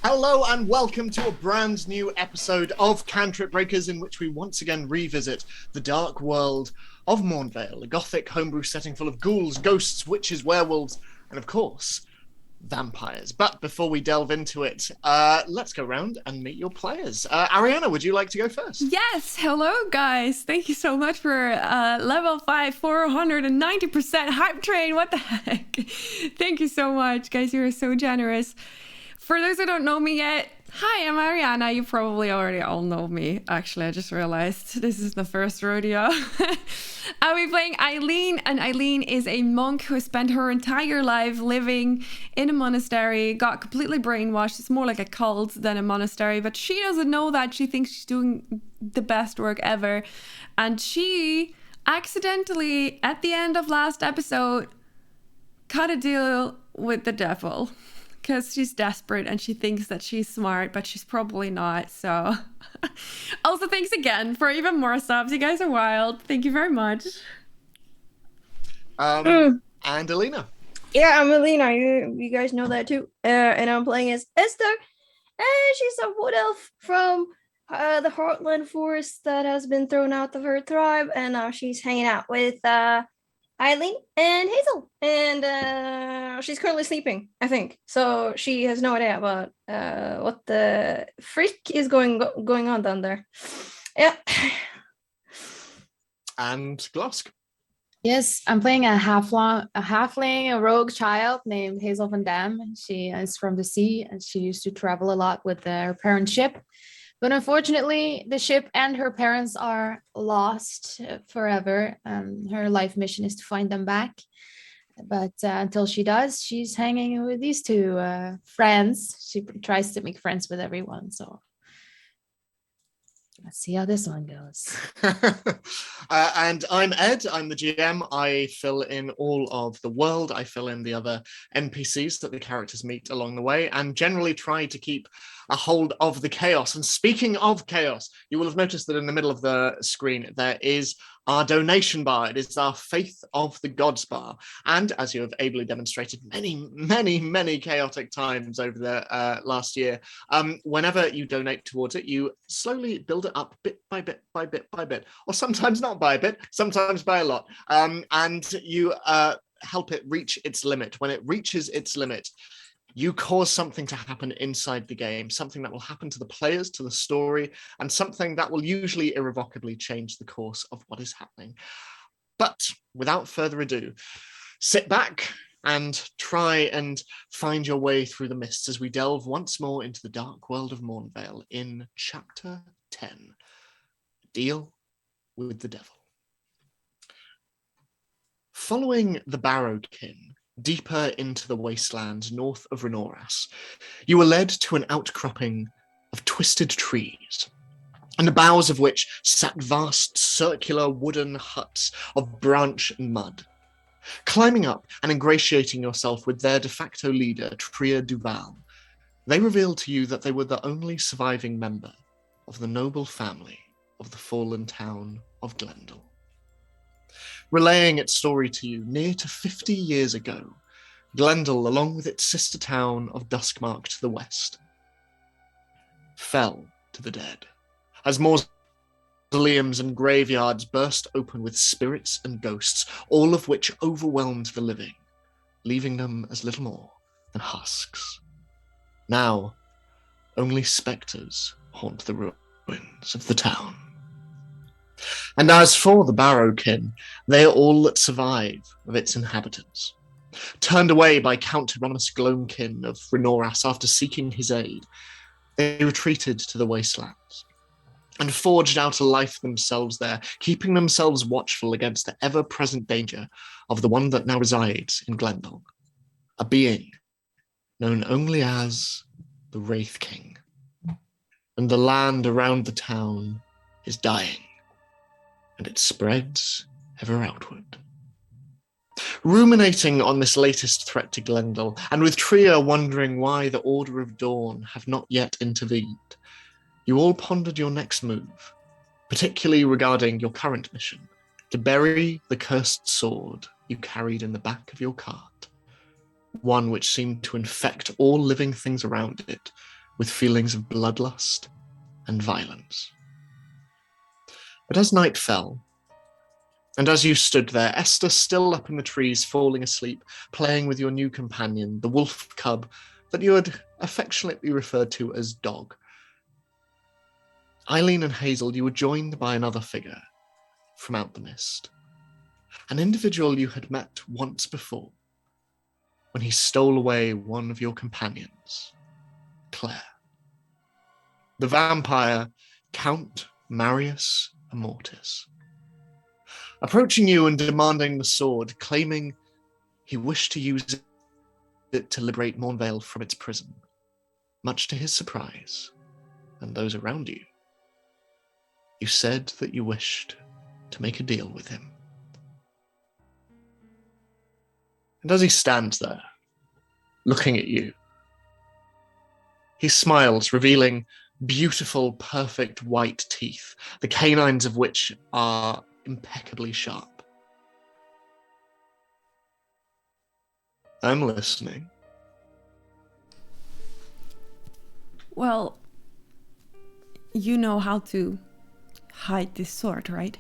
Hello and welcome to a brand new episode of Cantrip Breakers, in which we once again revisit the dark world of Mournveil, a gothic homebrew setting full of ghouls, ghosts, witches, werewolves, and of course, vampires. But before we delve into it, let's go around and meet your players. Arianna, would you like to go first? Yes, hello guys. Thank you so much for level 5, 490% hype train. What the heck? Thank you so much, guys. You are so generous. For those who don't know me yet, hi, I'm Arianna. You probably already all know me. Actually, I just realized this is the first rodeo. I'll be playing Ayleen, and Ayleen is a monk who spent her entire life living in a monastery, got completely brainwashed. It's more like a cult than a monastery, but she doesn't know that. She thinks she's doing the best work ever. And she accidentally, at the end of last episode, cut a deal with the devil. Because she's desperate and she thinks that she's smart, but she's probably not. So also thanks again for even more subs. You guys are wild. Thank you very much. And Elina. Yeah, I'm Elina. You guys know that too. And I'm playing as Ester. And she's a wood elf from the Heartland Forest that has been thrown out of her tribe. And now she's hanging out with Ayleen and Hazel, and she's currently sleeping, I think. So she has no idea about what the freak is going on down there. Yeah. And Glosske. Yes, I'm playing a halfling, a rogue child named Hazel van Dam. She is from the sea, and she used to travel a lot with her parents' ship. But unfortunately, the ship and her parents are lost forever. Her life mission is to find them back. But until she does, she's hanging with these two friends. She tries to make friends with everyone. So let's see how this one goes. And I'm Ed. I'm the GM. I fill in all of the world. I fill in the other NPCs that the characters meet along the way, and generally try to keep a hold of the chaos. And speaking of chaos, you will have noticed that in the middle of the screen there is our donation bar. It is our Faith of the Gods bar. And as you have ably demonstrated many chaotic times over the last year, whenever you donate towards it, you slowly build it up bit by bit by bit by bit, or sometimes not by a bit, sometimes by a lot. And you help it reach its limit. When it reaches its limit, you cause something to happen inside the game, something that will happen to the players, to the story, and something that will usually irrevocably change the course of what is happening. But without further ado, sit back and try and find your way through the mists as we delve once more into the dark world of Mournveil in Chapter 10, Deal with the Devil. Following the Barrowkin deeper into the wastelands north of Renoras, you were led to an outcropping of twisted trees, on the boughs of which sat vast circular wooden huts of branch and mud. Climbing up and ingratiating yourself with their de facto leader, Tria Duval, they revealed to you that they were the only surviving member of the noble family of the fallen town of Glendale. Relaying its story to you, near to 50 years ago, Glendale, along with its sister town of Duskmark to the west, fell to the dead, as mausoleums and graveyards burst open with spirits and ghosts, all of which overwhelmed the living, leaving them as little more than husks. Now, only spectres haunt the ruins of the town. And as for the Barrowkin, they are all that survive of its inhabitants. Turned away by Count Hieronymus Gloamkin of Renoras after seeking his aid, they retreated to the wastelands and forged out a life themselves there, keeping themselves watchful against the ever-present danger of the one that now resides in Glendale, a being known only as the Wraith King. And the land around the town is dying, and it spreads ever outward. Ruminating on this latest threat to Glendale, and with Tria wondering why the Order of Dawn have not yet intervened, you all pondered your next move, particularly regarding your current mission, to bury the cursed sword you carried in the back of your cart, one which seemed to infect all living things around it with feelings of bloodlust and violence. But as night fell, and as you stood there, Ester still up in the trees, falling asleep, playing with your new companion, the wolf cub that you had affectionately referred to as Dog, Ayleen and Hazel, you were joined by another figure from out the mist, an individual you had met once before, when he stole away one of your companions, Claire. The vampire, Count Marius Immortus, approaching you and demanding the sword, claiming he wished to use it to liberate Mournveil from its prison. Much to his surprise, and those around you, you said that you wished to make a deal with him. And as he stands there, looking at you, he smiles, revealing beautiful, perfect white teeth, the canines of which are impeccably sharp. I'm listening. Well, you know how to hide this sword, right?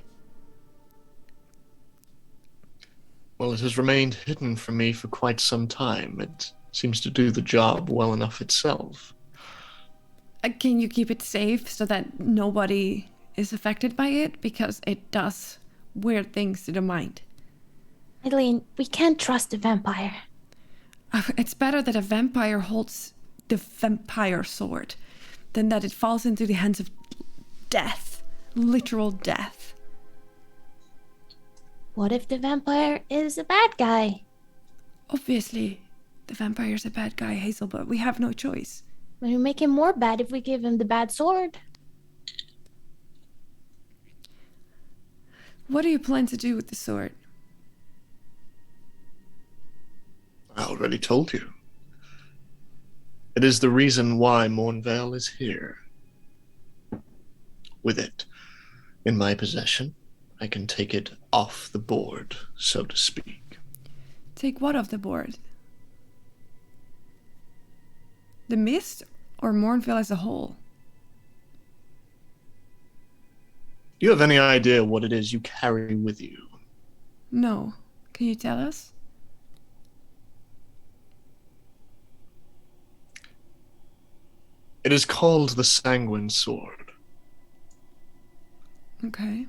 Well, it has remained hidden from me for quite some time. It seems to do the job well enough itself. Can you keep it safe so that nobody is affected by it? Because it does weird things to the mind. Ayleen, we can't trust the vampire. It's better that a vampire holds the vampire sword than that it falls into the hands of death. Literal death. What if the vampire is a bad guy? Obviously, the vampire's a bad guy, Hazel, but we have no choice. We make him more bad if we give him the bad sword. What do you plan to do with the sword? I already told you. It is the reason why Mournveil is here. With it in my possession, I can take it off the board, so to speak. Take what off the board? The mist or Mournveil as a whole? Do you have any idea what it is you carry with you? No. Can you tell us? It is called the Sanguine Sword. Okay.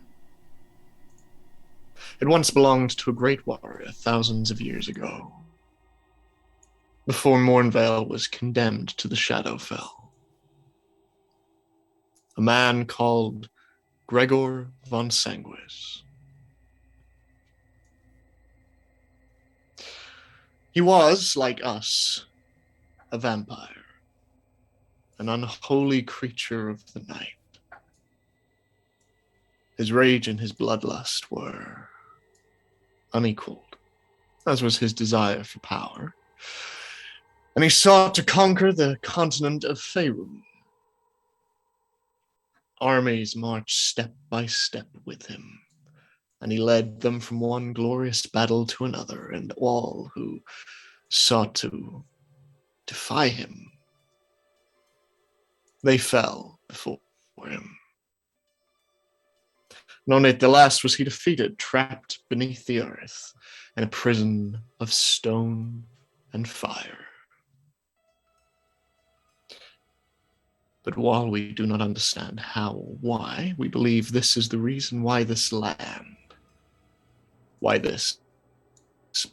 It once belonged to a great warrior thousands of years ago, before Mournveil was condemned to the Shadowfell. A man called Gregor von Sanguis. He was, like us, a vampire, an unholy creature of the night. His rage and his bloodlust were unequaled, as was his desire for power. And he sought to conquer the continent of Faerun. Armies marched step by step with him, and he led them from one glorious battle to another, and all who sought to defy him, they fell before him. And only at the last was he defeated, trapped beneath the earth in a prison of stone and fire. But while we do not understand how or why, we believe this is the reason why this land, why this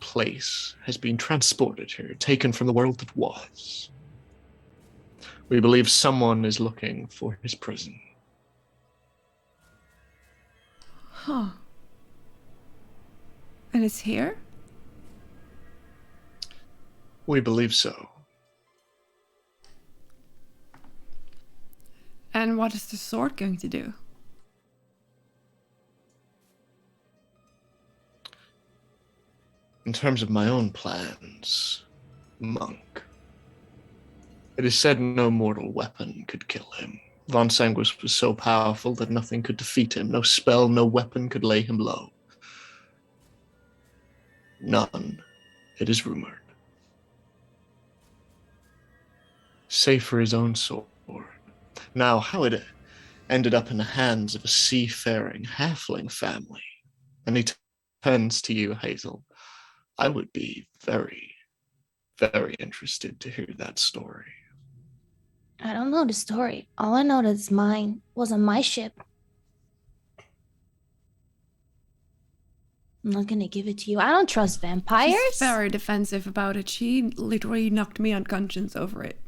place has been transported here, taken from the world that was. We believe someone is looking for his prison. Huh. And it's here? We believe so. And what is the sword going to do? In terms of my own plans, monk. It is said no mortal weapon could kill him. Von Sanguis was so powerful that nothing could defeat him. No spell, no weapon could lay him low. None, it is rumored. save for his own sword. Now, how it ended up in the hands of a seafaring halfling family. And he turns to you, Hazel. I would be very, very interested to hear that story. I don't know the story. All I know that's mine was on my ship. I'm not gonna give it to you. I don't trust vampires. She's very defensive about it. She literally knocked me unconscious over it.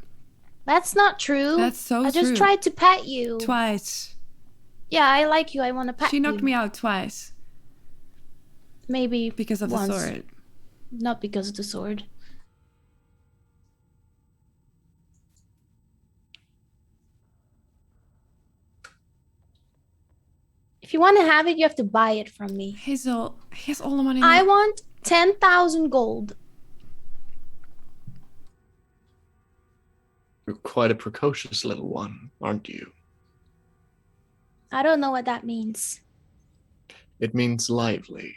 That's not true. That's so true. I just tried to pet you. Twice. Yeah, I like you. I want to pet you. She knocked me out twice. Maybe because of once. the sword. Not because of the sword. If you want to have it, you have to buy it from me. Hazel, he has all the money. I want 10,000 gold. You're quite a precocious little one, aren't you? I don't know what that means. It means lively.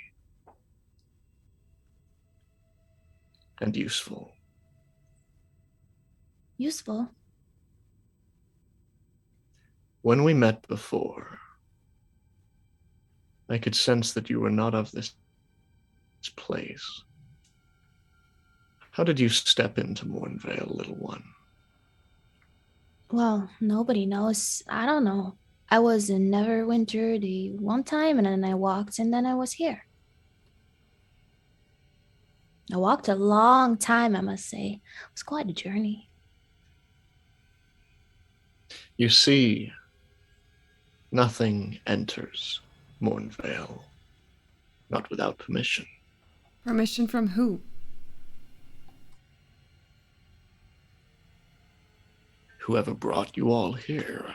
And useful. Useful? When we met before, I could sense that you were not of this place. How did you step into Mournveil, little one? Well, nobody knows. I don't know. I was in Neverwinter the one time, and then I walked, and then I was here. I walked a long time, I must say. It was quite a journey. You see, nothing enters Mournveil, not without permission. Permission from who? Whoever brought you all here,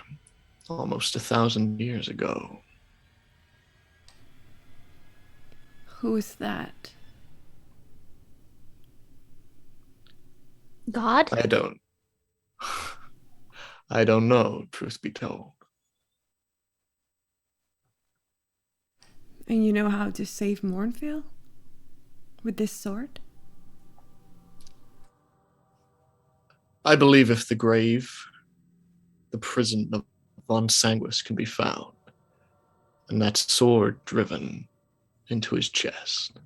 almost 1,000 years ago. Who is that? God? I don't know, truth be told. And you know how to save Mournveil? With this sword? I believe if the grave, the prison of Von Sanguis can be found, and that sword driven into his chest,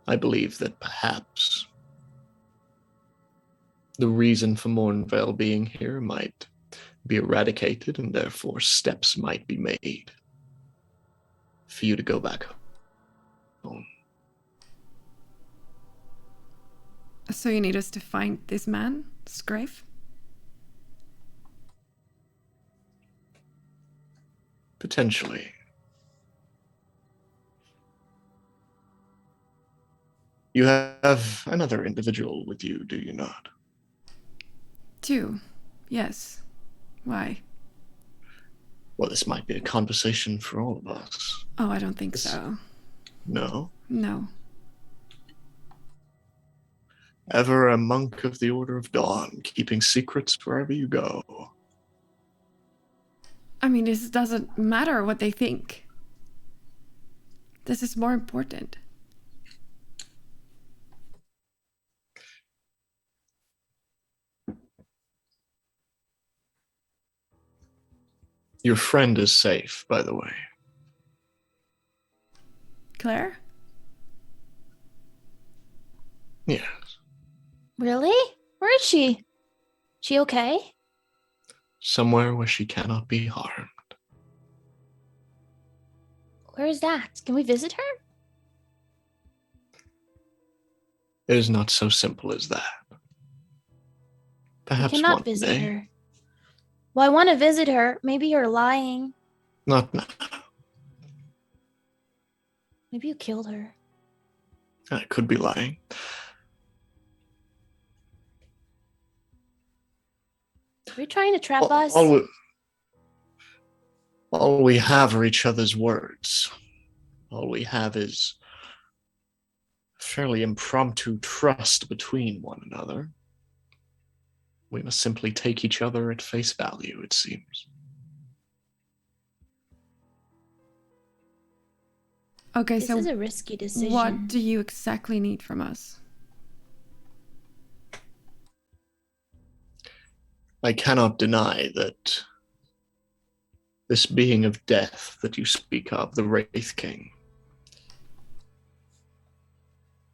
I believe that perhaps the reason for Mournveil being here might be eradicated, and therefore steps might be made for you to go back home. So you need us to find this man's grave? Potentially. You have another individual with you, do you not? 2. Yes. Why? Well, this might be a conversation for all of us. Oh, I don't think so. No? No. Ever a monk of the Order of Dawn, keeping secrets wherever you go. I mean, this doesn't matter what they think. This is more important. Your friend is safe, by the way. Claire? Yes. Really? Where is she? She okay? Somewhere where she cannot be harmed. Where is that? Can we visit her? It is not so simple as that. Perhaps we cannot one visit day. her. Well, I want to visit her. Maybe you're lying. Not now. Maybe you killed her. I could be lying. Are you trying to trap us? All we have are each other's words. All we have is fairly impromptu trust between one another. We must simply take each other at face value, it seems. Okay, This so is a risky decision. what do you exactly need from us? I cannot deny that this being of death that you speak of, the Wraith King,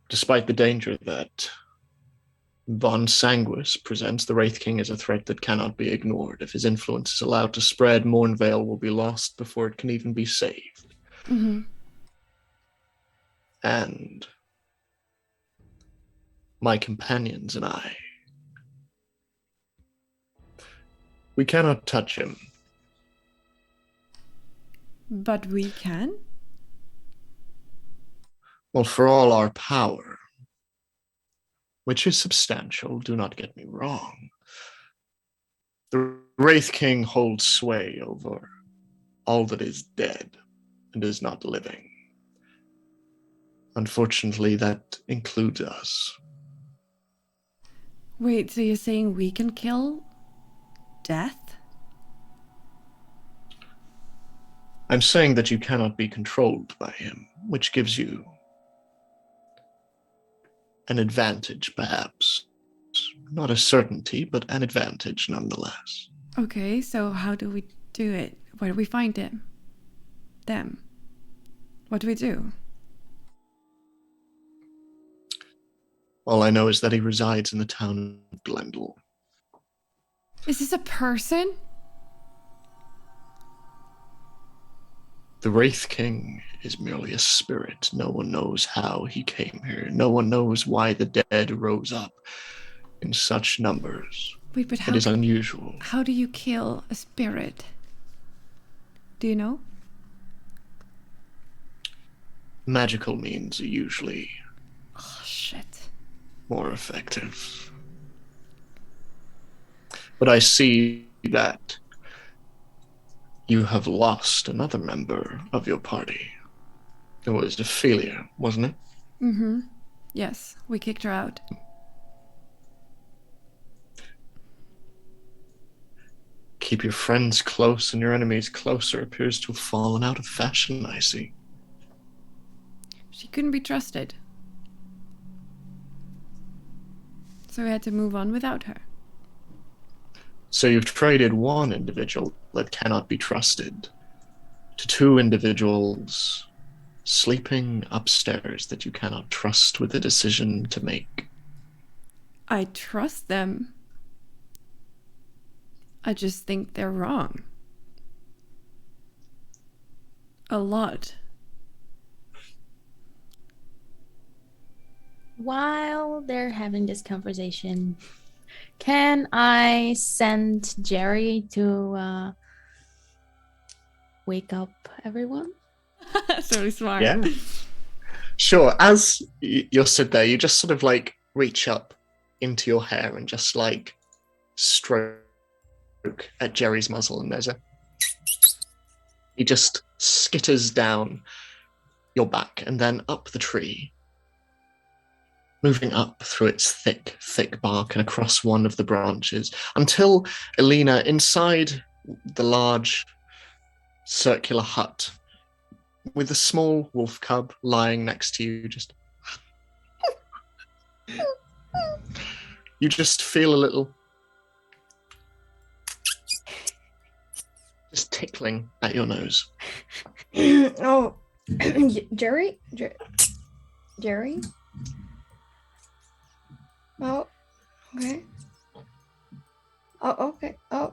despite the danger that Von Sanguis presents, the Wraith King is a threat that cannot be ignored. If his influence is allowed to spread, Mournveil will be lost before it can even be saved. Mm-hmm. And my companions and I, we cannot touch him. But we can? Well, for all our power, which is substantial, do not get me wrong, the Wraith King holds sway over all that is dead and is not living. Unfortunately, that includes us. Wait, so you're saying we can kill death? I'm saying that you cannot be controlled by him, which gives you an advantage, perhaps. Not a certainty, but an advantage nonetheless. Okay, so how do we do it? Where do we find him? Them? What do we do? All I know is that he resides in the town of Glendale. Is this a person? The Wraith King is merely a spirit. No one knows how he came here. No one knows why the dead rose up in such numbers. Wait, but It is unusual. how do you kill a spirit? Do you know? Magical means are usually Oh, shit. more effective. But I see that you have lost another member of your party. It was Ophelia, wasn't it? Mm-hmm. Yes, we kicked her out. Keep your friends close and your enemies closer appears to have fallen out of fashion, I see. She couldn't be trusted. So we had to move on without her. So you've traded one individual that cannot be trusted to two individuals sleeping upstairs that you cannot trust with a decision to make. I trust them. I just think they're wrong. A lot. While they're having this conversation, can I send Jerry to wake up everyone? That's really smart. Yeah. Sure. As you're stood there, you just sort of like reach up into your hair and just like stroke at Jerry's muzzle, and there's a... He just skitters down your back and then up the tree, moving up through its thick, thick bark and across one of the branches until, Elina, inside the large circular hut with a small wolf cub lying next to you, you just feel a little just tickling at your nose. Oh, Jerry? Jerry? Oh, okay. Oh, okay. Oh.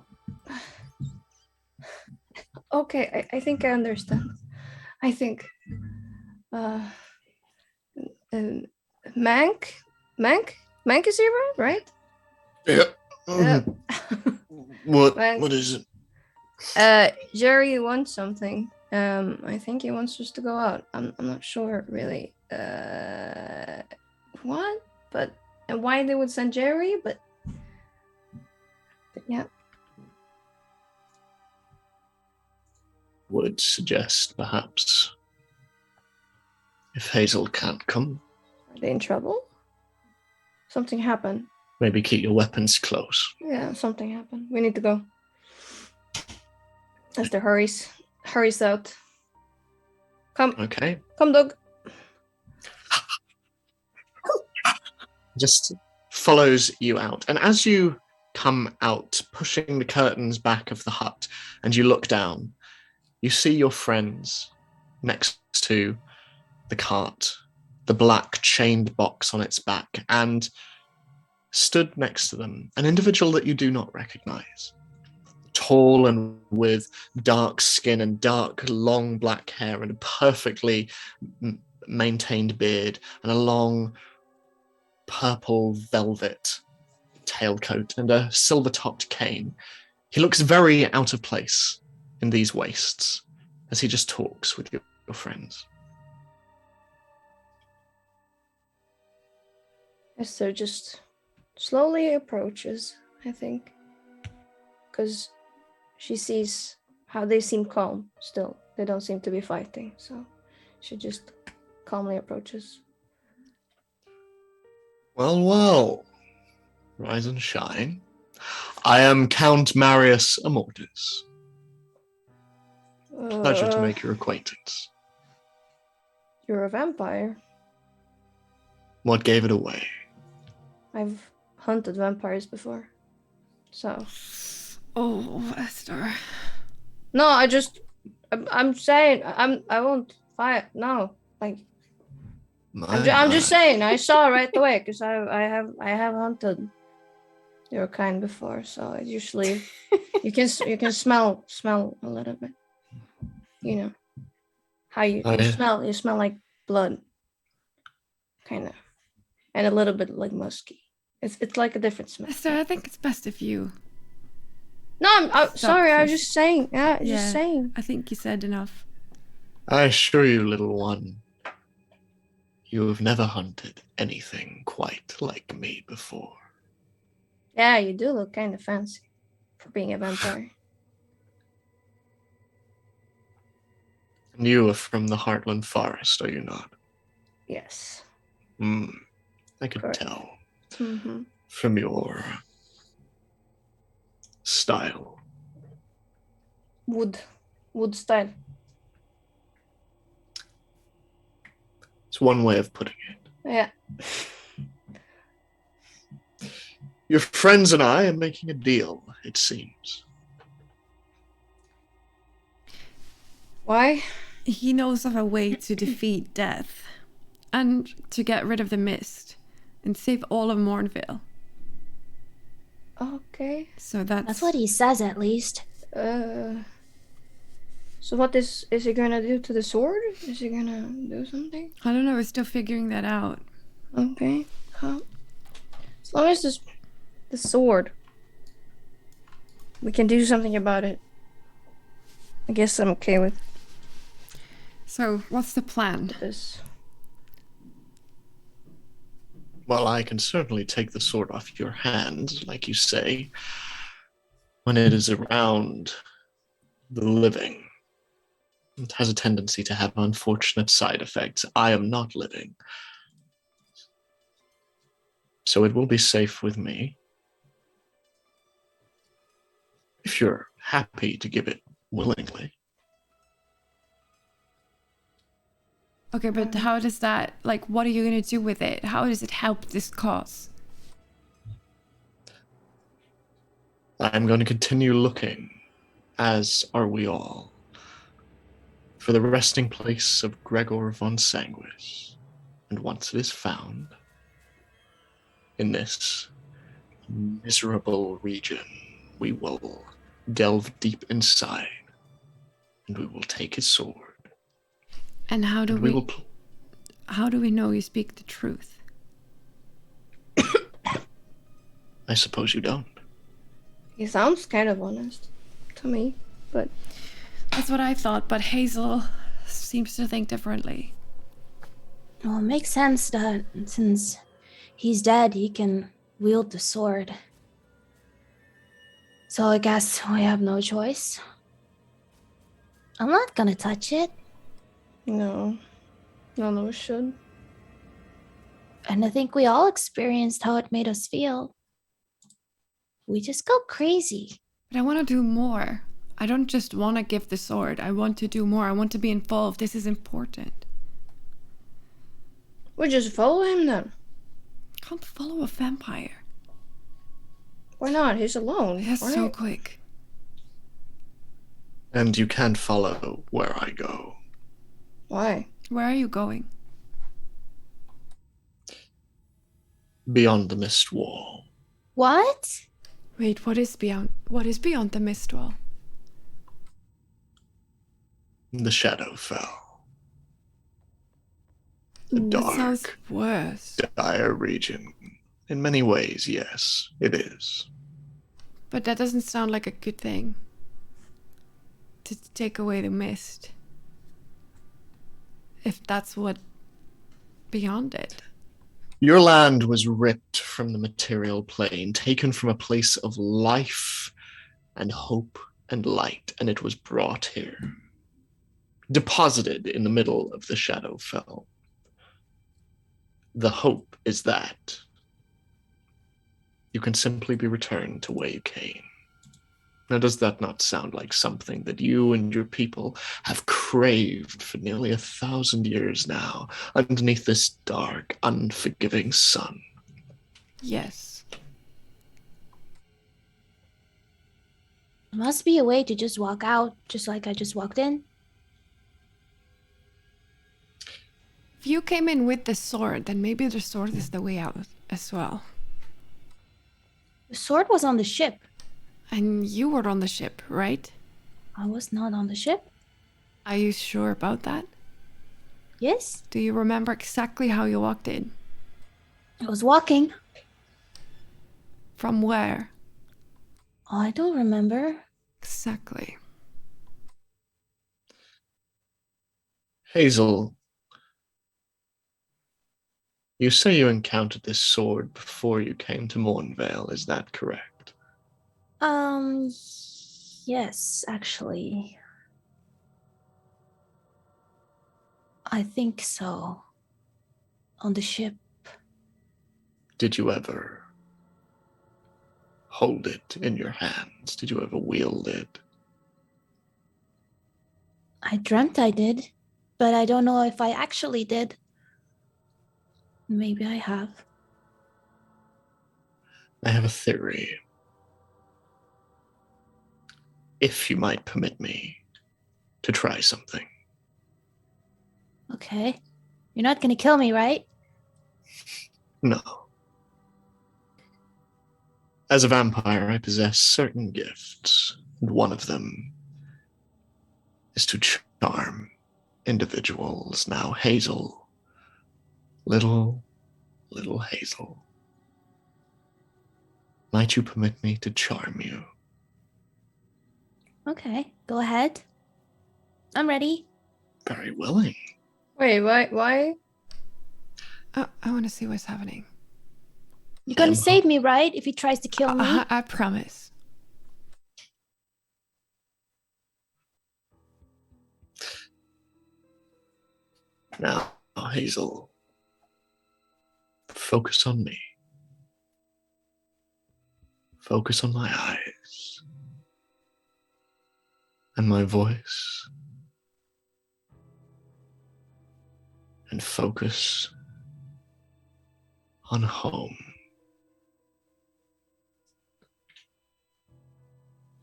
Okay, I think I understand. I think Mank is here, right? Yeah. What Mank. is it? Jerry wants something. I think he wants us to go out. I'm not sure really. What? But and why they would send Jerry? But yeah. Would suggest perhaps if Hazel can't come, Are they in trouble? Something happened. maybe keep your weapons close. Yeah, something happened. We need to go. Esther hurries out. Come, Okay. dog. Just follows you out. And as you come out, pushing the curtains back of the hut, and you look down. You see your friends next to the cart, the black chained box on its back, and stood next to them, an individual that you do not recognize. Tall and with dark skin and dark, long black hair and a perfectly maintained beard and a long purple velvet tailcoat and a silver-topped cane. He looks very out of place in these wastes as he just talks with your friends. Esther just slowly approaches, I think, because she sees how they seem calm still. They don't seem to be fighting, so she just calmly approaches. Well, rise and shine. I am Count Marius Immortus. Pleasure to make your acquaintance. You're a vampire. What gave it away? I've hunted vampires before, so. Oh, Esther. No, I'm saying, I won't fight. No, like, I'm just saying. I saw right away because I have hunted your kind before, so I usually you can smell a little bit. You know how you smell. You smell like blood, kind of, and a little bit like musky. It's like a different smell. Esther, I think it's best if you. No, I'm sorry. I was just saying. Yeah, just saying. I think you said enough. I assure you, little one, you have never hunted anything quite like me before. Yeah, you do look kind of fancy for being a vampire. And you are from the Heartland Forest, are you not? Yes. I could Correct. tell Mm-hmm. from your style. Wood style. It's one way of putting it. Yeah. Your friends and I are making a deal, it seems. Why? He knows of a way to defeat death and to get rid of the mist and save all of Mournveil. Okay. So that's what he says, at least. So what is he gonna do to the sword? Is he gonna do something? I don't know, we're still figuring that out. Okay. As long as the sword, we can do something about it. I guess I'm okay with So what's the plan? this. Well, I can certainly take the sword off your hands, like you say, when it is around the living. It has a tendency to have unfortunate side effects. I am not living. So it will be safe with me. If you're happy to give it willingly. Okay, but how does that, like, what are you going to do with it? How does it help this cause? I'm going to continue looking, as are we all, for the resting place of Gregor von Sanguis. And once it is found, in this miserable region, we will delve deep inside, and we will take his sword. And how do how do we know you speak the truth? I suppose you don't. He sounds kind of honest to me, but That's what I thought, but Hazel seems to think differently. Well, it makes sense that since he's dead, he can wield the sword. So I guess we have no choice. I'm not gonna touch it. no, we should. And I think we all experienced how it made us feel. We just go crazy. But I want to do more. I don't just want to give the sword. I want to do more. I want to be involved. This is important. We just follow him then. Can't follow a vampire. Why not? He's alone. That's right? so quick. And you can't follow where I go. Why? Where are you going? Beyond the mist wall. What? Wait, what is beyond the mist wall? The shadow fell. A That sounds dark, worse. dire region. In many ways, yes, it is. But that doesn't sound like a good thing. To take away the mist. If that's what beyond it. Your land was ripped from the material plane, taken from a place of life and hope and light, and it was brought here. Deposited in the middle of the Shadowfell. The hope is that you can simply be returned to where you came. Now, does that not sound like something that you and your people have craved for nearly 1,000 years now, underneath this dark, unforgiving sun? Yes. There must be a way to just walk out, just like I just walked in. If you came in with the sword, then maybe the sword is the way out as well. The sword was on the ship. And you were on the ship, right? I was not on the ship. Are you sure about that? Yes, Do you remember exactly how you walked in? I was walking. From where? Oh, I don't remember. Exactly. Hazel, you say you encountered this sword before you came to Mournveil, is that correct? Yes, actually. I think so. On the ship. Did you ever hold it in your hands? Did you ever wield it? I dreamt I did, but I don't know if I actually did. Maybe I have. I have a theory. If you might permit me to try something. Okay. You're not gonna kill me, right? No. As a vampire, I possess certain gifts, and one of them is to charm individuals. Now, Hazel, little Hazel, might you permit me to charm you? Okay, go ahead. I'm ready. Very willing. Wait, why? Oh, I want to see what's happening. You're gonna I'm save me, right? If he tries to kill me. I promise. Now, Hazel, focus on me. Focus on my eyes and my voice. And focus on home.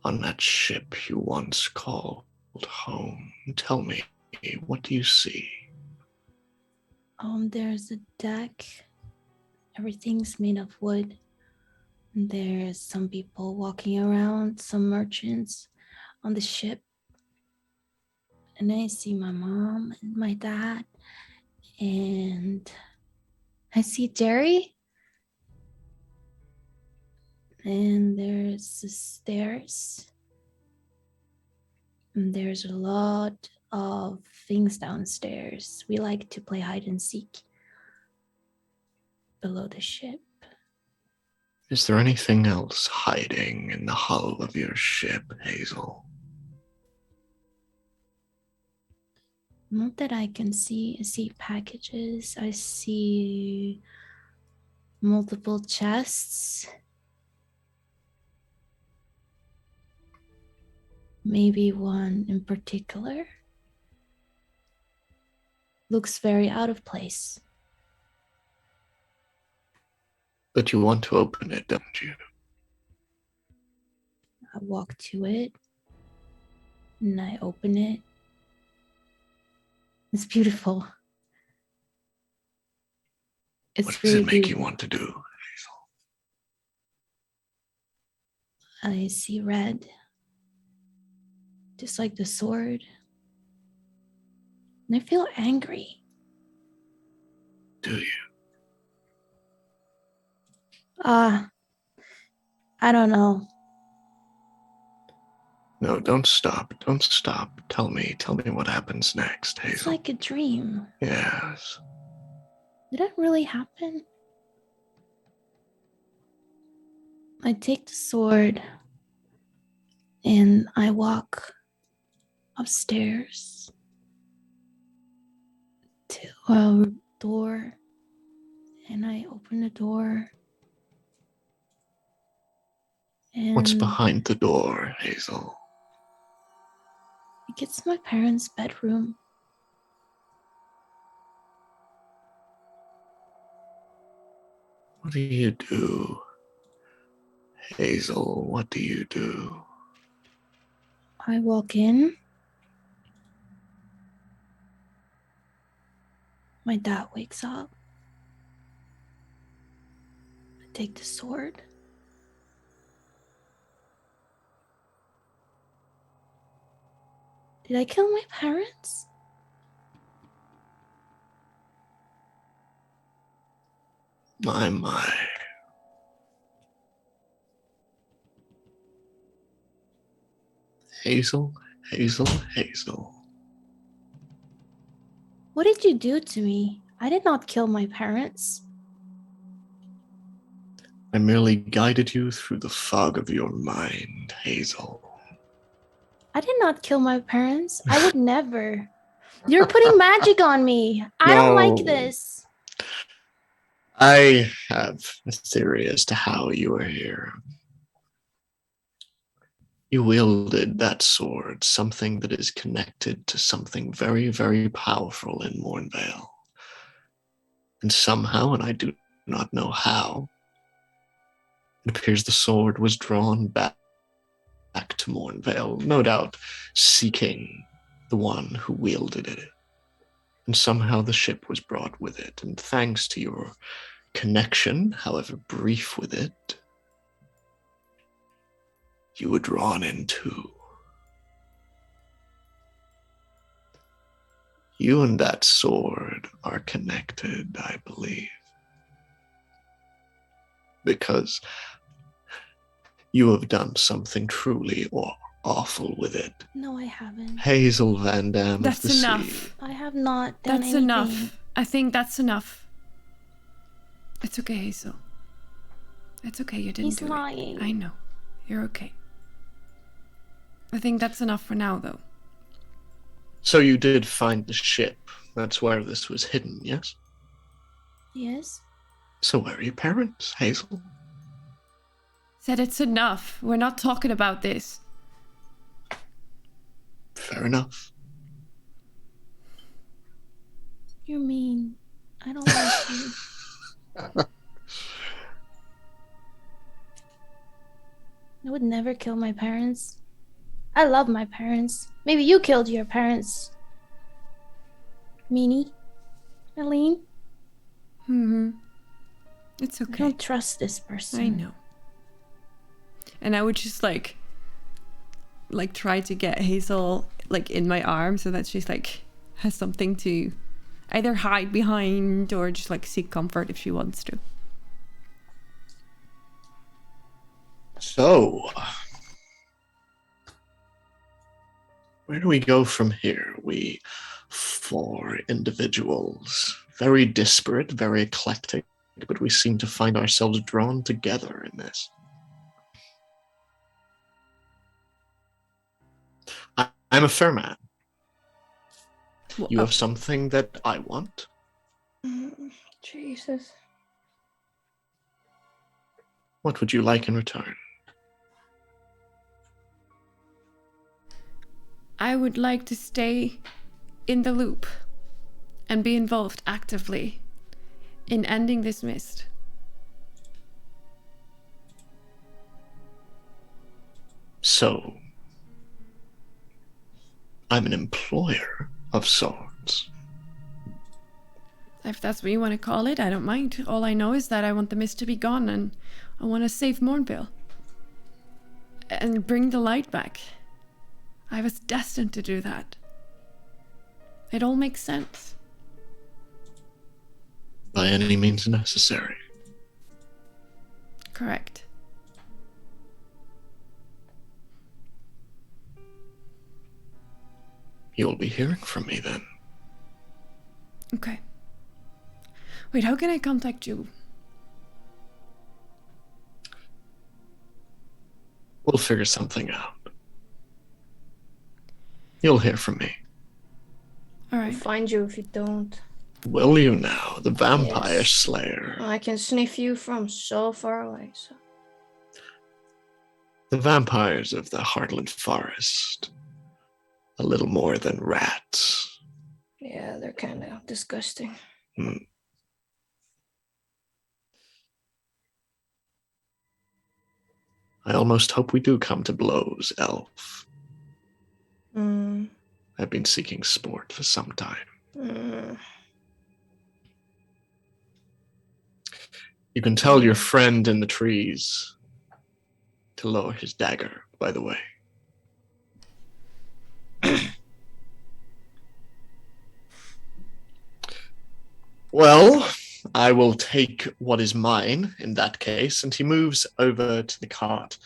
On that ship you once called home. Tell me, what do you see? There's a deck. Everything's made of wood. There's some people walking around, some merchants on the ship. And I see my mom and my dad. And I see Jerry. And there's the stairs. And there's a lot of things downstairs. We like to play hide and seek below the ship. Is there anything else hiding in the hull of your ship, Hazel? Not that I can see. I see packages. I see multiple chests. Maybe one in particular. Looks very out of place. But you want to open it, don't you? I walk to it and I open it. It's beautiful. It's What does really it make you beautiful. want to do, Hazel? I see red, just like the sword. And I feel angry. Do you? I don't know. No, don't stop. Don't stop. Tell me what happens next, Hazel. It's like a dream. Yes. Did that really happen? I take the sword and I walk upstairs to a door, and I open the door. And What's behind the door, Hazel? I get to my parents' bedroom. What do you do? Hazel, what do you do? I walk in. My dad wakes up. I take the sword. Did I kill my parents? My. Hazel. What did you do to me? I did not kill my parents. I merely guided you through the fog of your mind, Hazel. I did not kill my parents. I would never. You're putting magic on me. I don't like this. I have a theory as to how you are here. You wielded that sword, something that is connected to something very, very powerful in Mournveil. And somehow, and I do not know how, it appears the sword was drawn back to Mournveil, no doubt seeking the one who wielded it. And somehow the ship was brought with it, and thanks to your connection, however brief, with it, you were drawn in too. You and that sword are connected, I believe. Because you have done something truly awful with it. No, I haven't. Hazel Van Dam That's of the enough. Sea. I have not done That's anything. enough. I think that's enough. It's okay, Hazel. It's okay, you didn't He's do lying. it. I know. You're okay. I think that's enough for now, though. So you did find the ship. That's where this was hidden, yes? Yes. So where are your parents, Hazel? Said it's enough. We're not talking about this. Fair enough. You're mean. I don't like you. I would never kill my parents. I love my parents. Maybe you killed your parents. Meanie. Ayleen. It's I okay. don't trust this person. I know. And I would just like try to get Hazel like in my arms so that she's like has something to either hide behind or just like seek comfort if she wants to. So, where do we go from here? We four individuals, very disparate, very eclectic, but we seem to find ourselves drawn together in this. I'm a fair man. Well, You have something that I want. Jesus. What would you like in return? I would like to stay in the loop and be involved actively in ending this mist. So, I'm an employer of sorts. If that's what you want to call it, I don't mind. All I know is that I want the mist to be gone, and I want to save Mournveil. And bring the light back. I was destined to do that. It all makes sense. By any means necessary. Correct. You'll be hearing from me then. Okay. Wait, how can I contact you? We'll figure something out. You'll hear from me. All I'll right. find you if you don't. Will you now, the vampire Yes. slayer? I can sniff you from so far away. So. The vampires of the Heartland Forest. A little more than rats. Yeah, they're kind of disgusting. I almost hope we do come to blows, elf. Mm. I've been seeking sport for some time. Mm. You can tell your friend in the trees to lower his dagger, by the way. Well, I will take what is mine in that case, and he moves over to the cart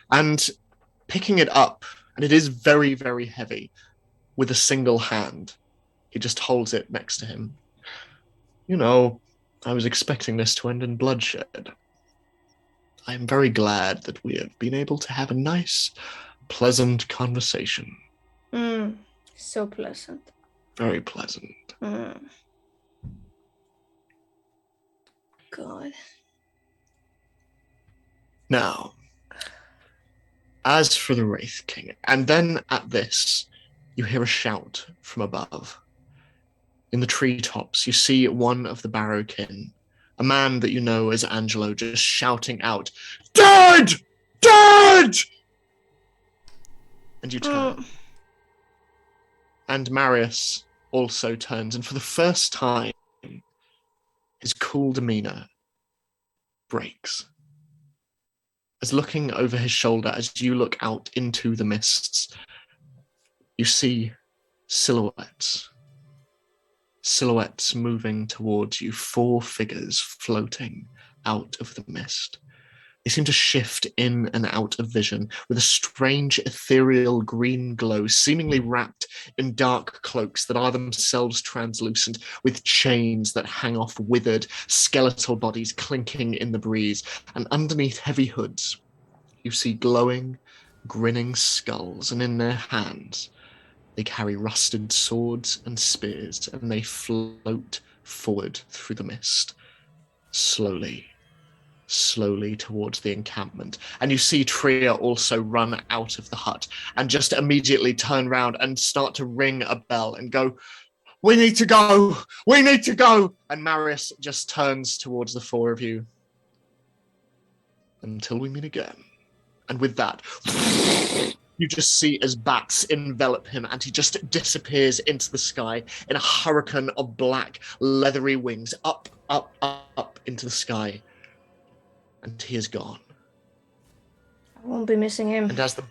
and picking it up, and it is very, very heavy, with a single hand. He just holds it next to him. You know, I was expecting this to end in bloodshed. I am very glad that we have been able to have a nice, pleasant conversation. So pleasant. Very pleasant. God. Now, as for the Wraith King, and then at this, you hear a shout from above. In the treetops, you see one of the Barrowkin, a man that you know as Angelo, just shouting out, "Dead! Dead!" And you turn. And Marius also turns, and for the first time, his cool demeanor breaks. As looking over his shoulder, as you look out into the mists, you see silhouettes. Silhouettes moving towards you, 4 figures floating out of the mist. They seem to shift in and out of vision with a strange ethereal green glow, seemingly wrapped in dark cloaks that are themselves translucent, with chains that hang off withered skeletal bodies clinking in the breeze. And underneath heavy hoods, you see glowing, grinning skulls, and in their hands, they carry rusted swords and spears, and they float forward through the mist, slowly towards the encampment. And you see Tria also run out of the hut and just immediately turn around and start to ring a bell and go, "We need to go! We need to go!" And Marius just turns towards the 4 of you. Until we meet again. And with that, you just see as bats envelop him and he just disappears into the sky in a hurricane of black, leathery wings, up, up, up into the sky. And he is gone. I won't be missing him. And as the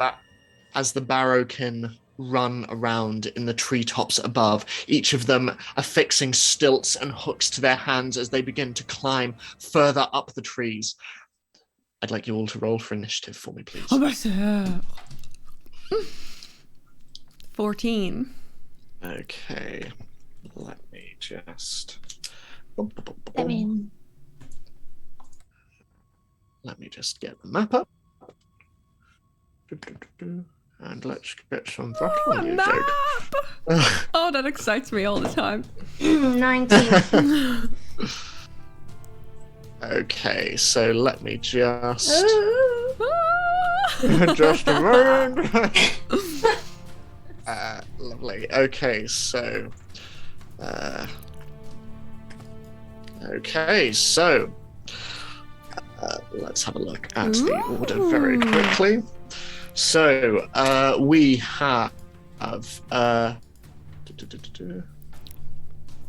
Barrowkin run around in the treetops above, each of them affixing stilts and hooks to their hands as they begin to climb further up the trees. I'd like you all to roll for initiative for me, please. 14. Okay. Let me just... Let me just get the map up. And let's get some throttle music. Oh, that excites me all the time. 19. Okay, so let me just... just a moment. Lovely. Okay, so... let's have a look at the order very quickly. So we have.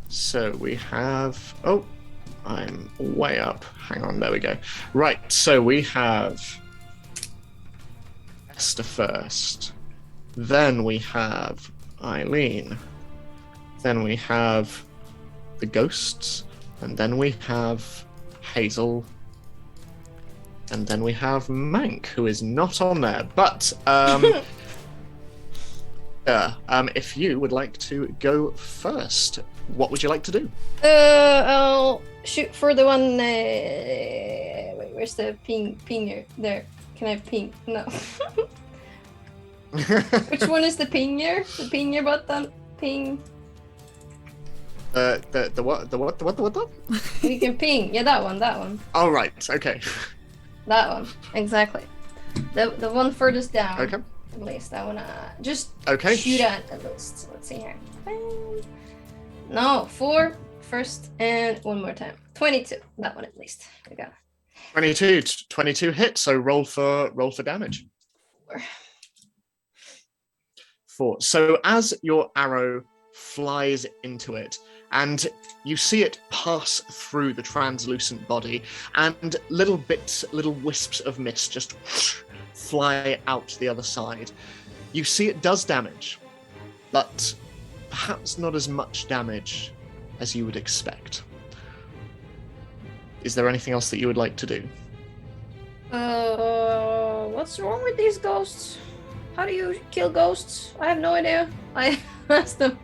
So we have. Oh, I'm way up. Hang on, there we go. Right, so we have Ester first. Then we have Ayleen. Then we have the ghosts. And then we have Hazel. And then we have Mank, who is not on there. But if you would like to go first, what would you like to do? I'll shoot for the one. Wait, where's the pinger? There. Can I ping? No. Which one is the pinger? The pinger button? Ping. The what? The what? You can ping. Yeah, that one. Oh, right. Okay. That one. Exactly. The one furthest down. Okay. At least I wanna just Okay. shoot at least. Let's see here. No, 4 first and one more time. 22. That one at least. We got 22 hits. So roll for damage. 4. 4. So as your arrow flies into it, and you see it pass through the translucent body, and little wisps of mist just fly out the other side. You see it does damage, but perhaps not as much damage as you would expect. Is there anything else that you would like to do? What's wrong with these ghosts? How do you kill ghosts? I have no idea. I asked them.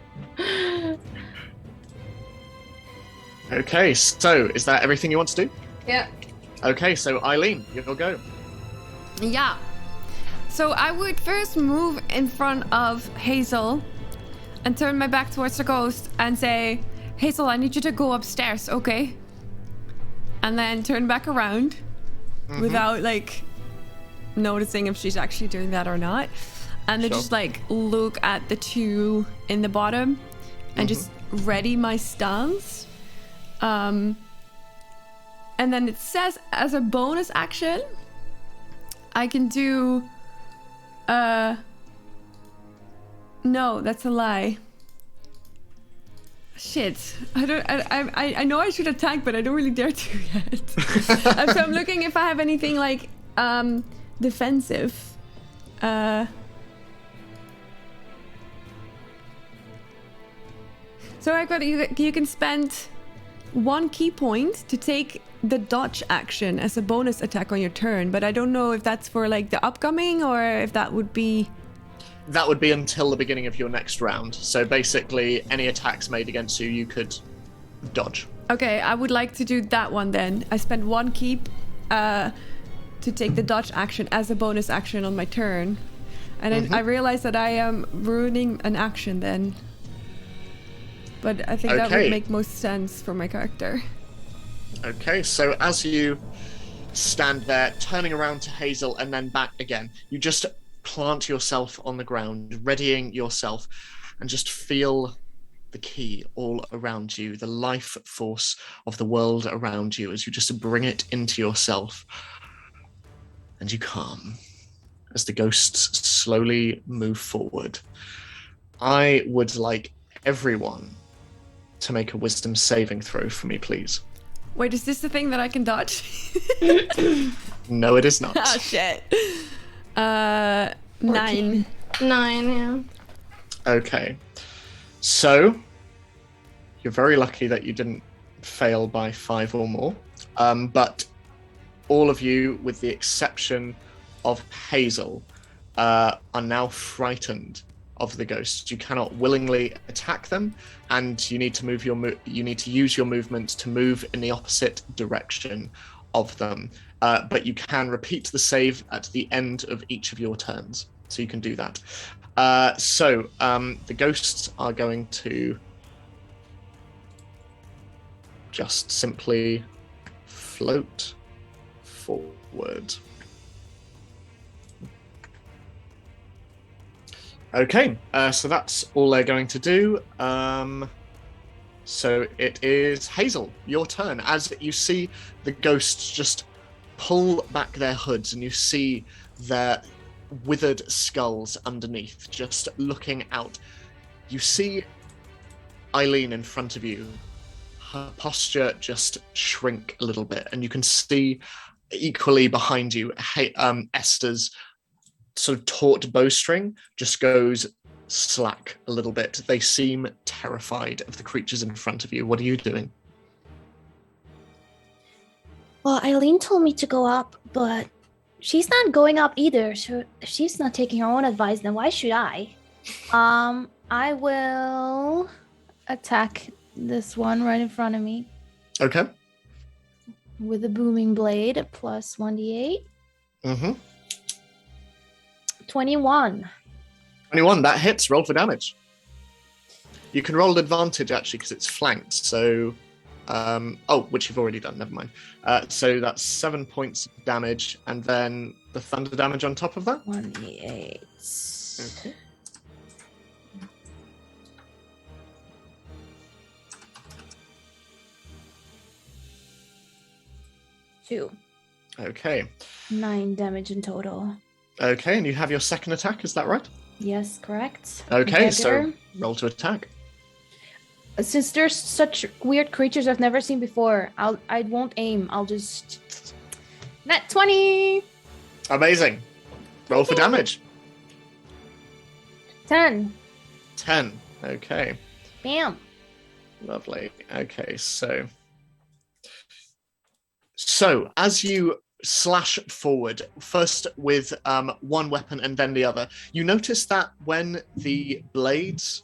Okay, so is that everything you want to do? Yeah. Okay, so Ayleen, you'll go. Yeah. So I would first move in front of Hazel and turn my back towards the ghost and say, Hazel, I need you to go upstairs, okay? And then turn back around without noticing if she's actually doing that or not. And then just look at the 2 in the bottom and just ready my stance. And then it says as a bonus action, I can do no, that's a lie. Shit. I know I should attack, but I don't really dare to yet. So I'm looking if I have anything defensive. So I got you can spend 1 key point to take the dodge action as a bonus attack on your turn, but I don't know if that's for the upcoming or if that would be... That would be until the beginning of your next round. So basically, any attacks made against you, you could dodge. Okay, I would like to do that one then. I spend 1 keep to take the dodge action as a bonus action on my turn. And I realize that I am ruining an action then. But I think that would make most sense for my character. Okay, so as you stand there, turning around to Hazel and then back again, you just plant yourself on the ground, readying yourself, and just feel the key all around you, the life force of the world around you, as you just bring it into yourself. And you calm as the ghosts slowly move forward. I would like everyone to make a wisdom saving throw for me, please. Wait, is this the thing that I can dodge? No, it is not. Oh, shit. 9. 9, yeah. Okay. So, you're very lucky that you didn't fail by 5 or more. But all of you, with the exception of Hazel, are now frightened of the ghosts. You cannot willingly attack them, and you need to move you need to use your movement to move in the opposite direction of them. But you can repeat the save at the end of each of your turns, so you can do that. So the ghosts are going to just simply float forward. Okay, so that's all they're going to do. So it is Hazel, your turn. As you see the ghosts just pull back their hoods, and you see their withered skulls underneath, just looking out. You see Ayleen in front of you. Her posture just shrink a little bit, and you can see equally behind you, Ester's sort of taut bowstring just goes slack a little bit. They seem terrified of the creatures in front of you. What are you doing? Well, Ayleen told me to go up, but she's not going up either. So if she's not taking her own advice, then why should I? I will attack this one right in front of me Okay. with a booming blade plus 1d8. Mm-hmm. 21. 21, that hits. Roll for damage. You can roll advantage, actually, because it's flanked. So, which you've already done. Never mind. So that's 7 points of damage, and then the thunder damage on top of that. 1d8. Okay. Two. Okay. 9 damage in total. Okay, and you have your second attack, is that right? Yes, correct. Okay, so Regular. roll to attack. Since there's such weird creatures I've never seen before, I won't aim. I'll just nat 20. Amazing. Roll for damage. 10. 10. Okay. Bam. Lovely. Okay, so as you slash forward, first with one weapon and then the other, you notice that when the blades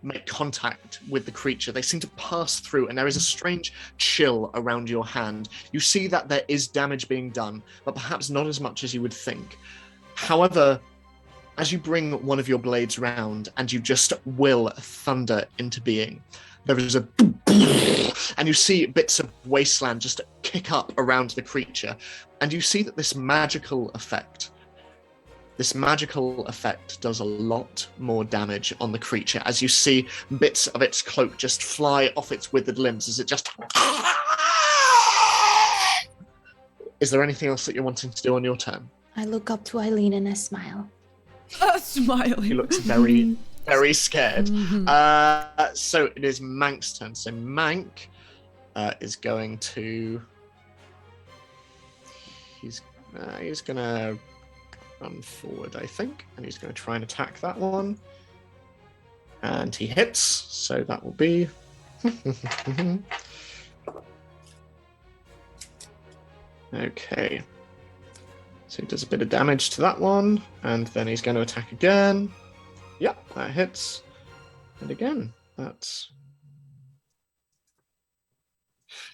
make contact with the creature, they seem to pass through, and there is a strange chill around your hand. You see that there is damage being done, but perhaps not as much as you would think. However, as you bring one of your blades round and you just will thunder into being, there is a and you see bits of wasteland just kick up around the creature, and you see that this magical effect does a lot more damage on the creature, as you see bits of its cloak just fly off its withered limbs as it just... Is there anything else that you're wanting to do on your turn? I look up to Ayleen and I smile. Smiling. He looks very, very scared. Mhm. So it is Mank's turn. So Mank is going to... He's going to run forward, I think, and he's going to try and attack that one. And he hits, so that will be... Okay. So he does a bit of damage to that one, and then he's going to attack again. Yeah, that hits. And again, that's...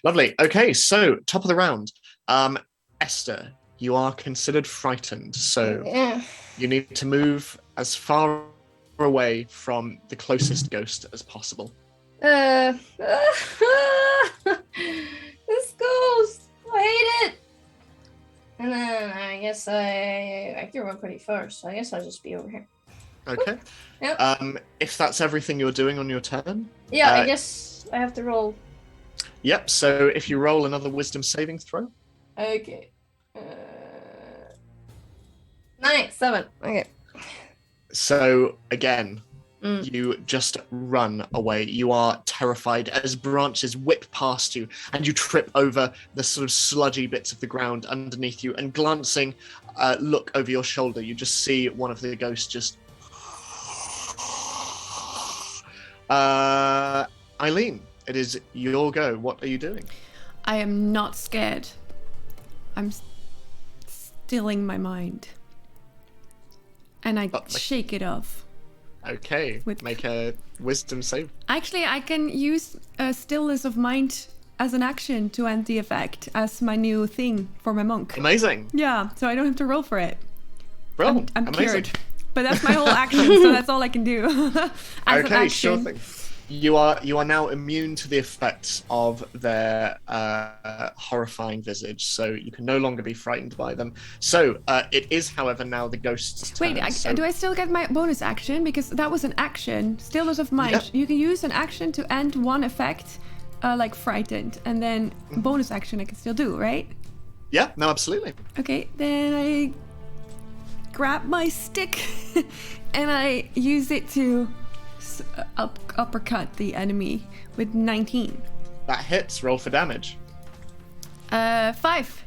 Lovely. Okay, so top of the round. Ester, you are considered frightened, so Yeah. you need to move as far away from the closest ghost as possible. This ghost! I hate it! And then I guess I can run pretty far, so I guess I'll just be over here. Okay. Yep. If that's everything you're doing on your turn, Yeah, I guess I have to roll. yep. So if you roll another wisdom saving throw. Okay. 9, 7. Okay. So again, you just run away. You are terrified as branches whip past you, and you trip over the sort of sludgy bits of the ground underneath you. And glancing, look over your shoulder, you just see one of the ghosts just. Ayleen, it is your go. What are you doing? I am not scared. I'm stilling my mind. And I shake it off. Okay, make a wisdom save. Actually, I can use stillness of mind as an action to end the effect as my new thing for my monk. Amazing. Yeah, so I don't have to roll for it. Brilliant. I'm Amazing. cured. But that's my whole action, so that's all I can do. As an Okay, action. sure thing. You are now immune to the effects of their horrifying visage, so you can no longer be frightened by them. So it is, however, now the ghost's turn. Wait, do I still get my bonus action? Because that was an action. Stillness of mind. Yep. You can use an action to end one effect, like frightened, and then bonus action I can still do, right? Yeah, no, absolutely. Okay, then I grab my stick and I use it to uppercut the enemy with 19. That hits. Roll for damage. 5.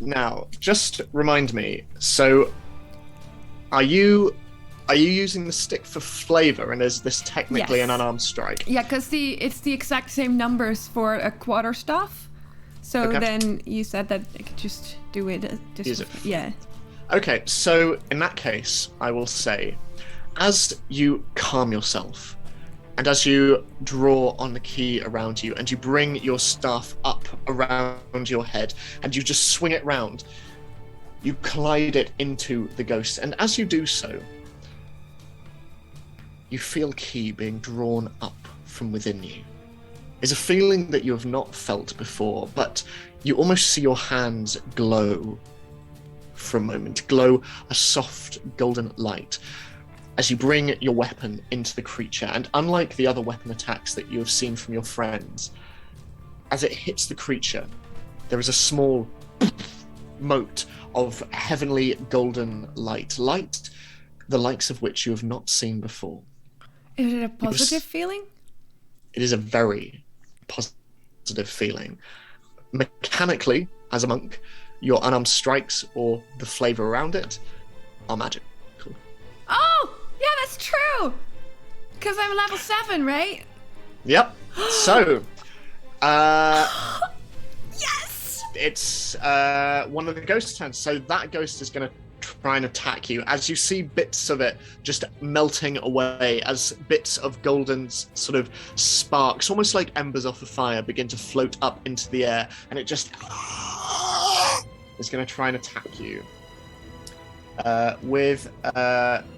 Now, just remind me. So, are you using the stick for flavor, and is this technically an unarmed strike? Yeah, because it's the exact same numbers for a quarterstaff. So Okay. then you said that I could just do it. Use it. Yeah. Okay, so in that case, I will say, as you calm yourself, and as you draw on the key around you, and you bring your staff up around your head, and you just swing it round, you collide it into the ghost, and as you do so, you feel ki being drawn up from within you. It's a feeling that you have not felt before, but you almost see your hands glow for a moment, glow a soft golden light as you bring your weapon into the creature. And unlike the other weapon attacks that you have seen from your friends, as it hits the creature, there is a small mote of heavenly golden light, the likes of which you have not seen before. Is it a positive feeling? It is a very positive feeling. Mechanically, as a monk, your unarmed strikes or the flavor around it are magical. Oh, yeah, that's true. Because I'm level 7, right? Yep. So, Yes! it's one of the ghost turns. So that ghost is going to try and attack you as you see bits of it just melting away, as bits of golden sort of sparks, almost like embers off a fire, begin to float up into the air, and it just is going to try and attack you with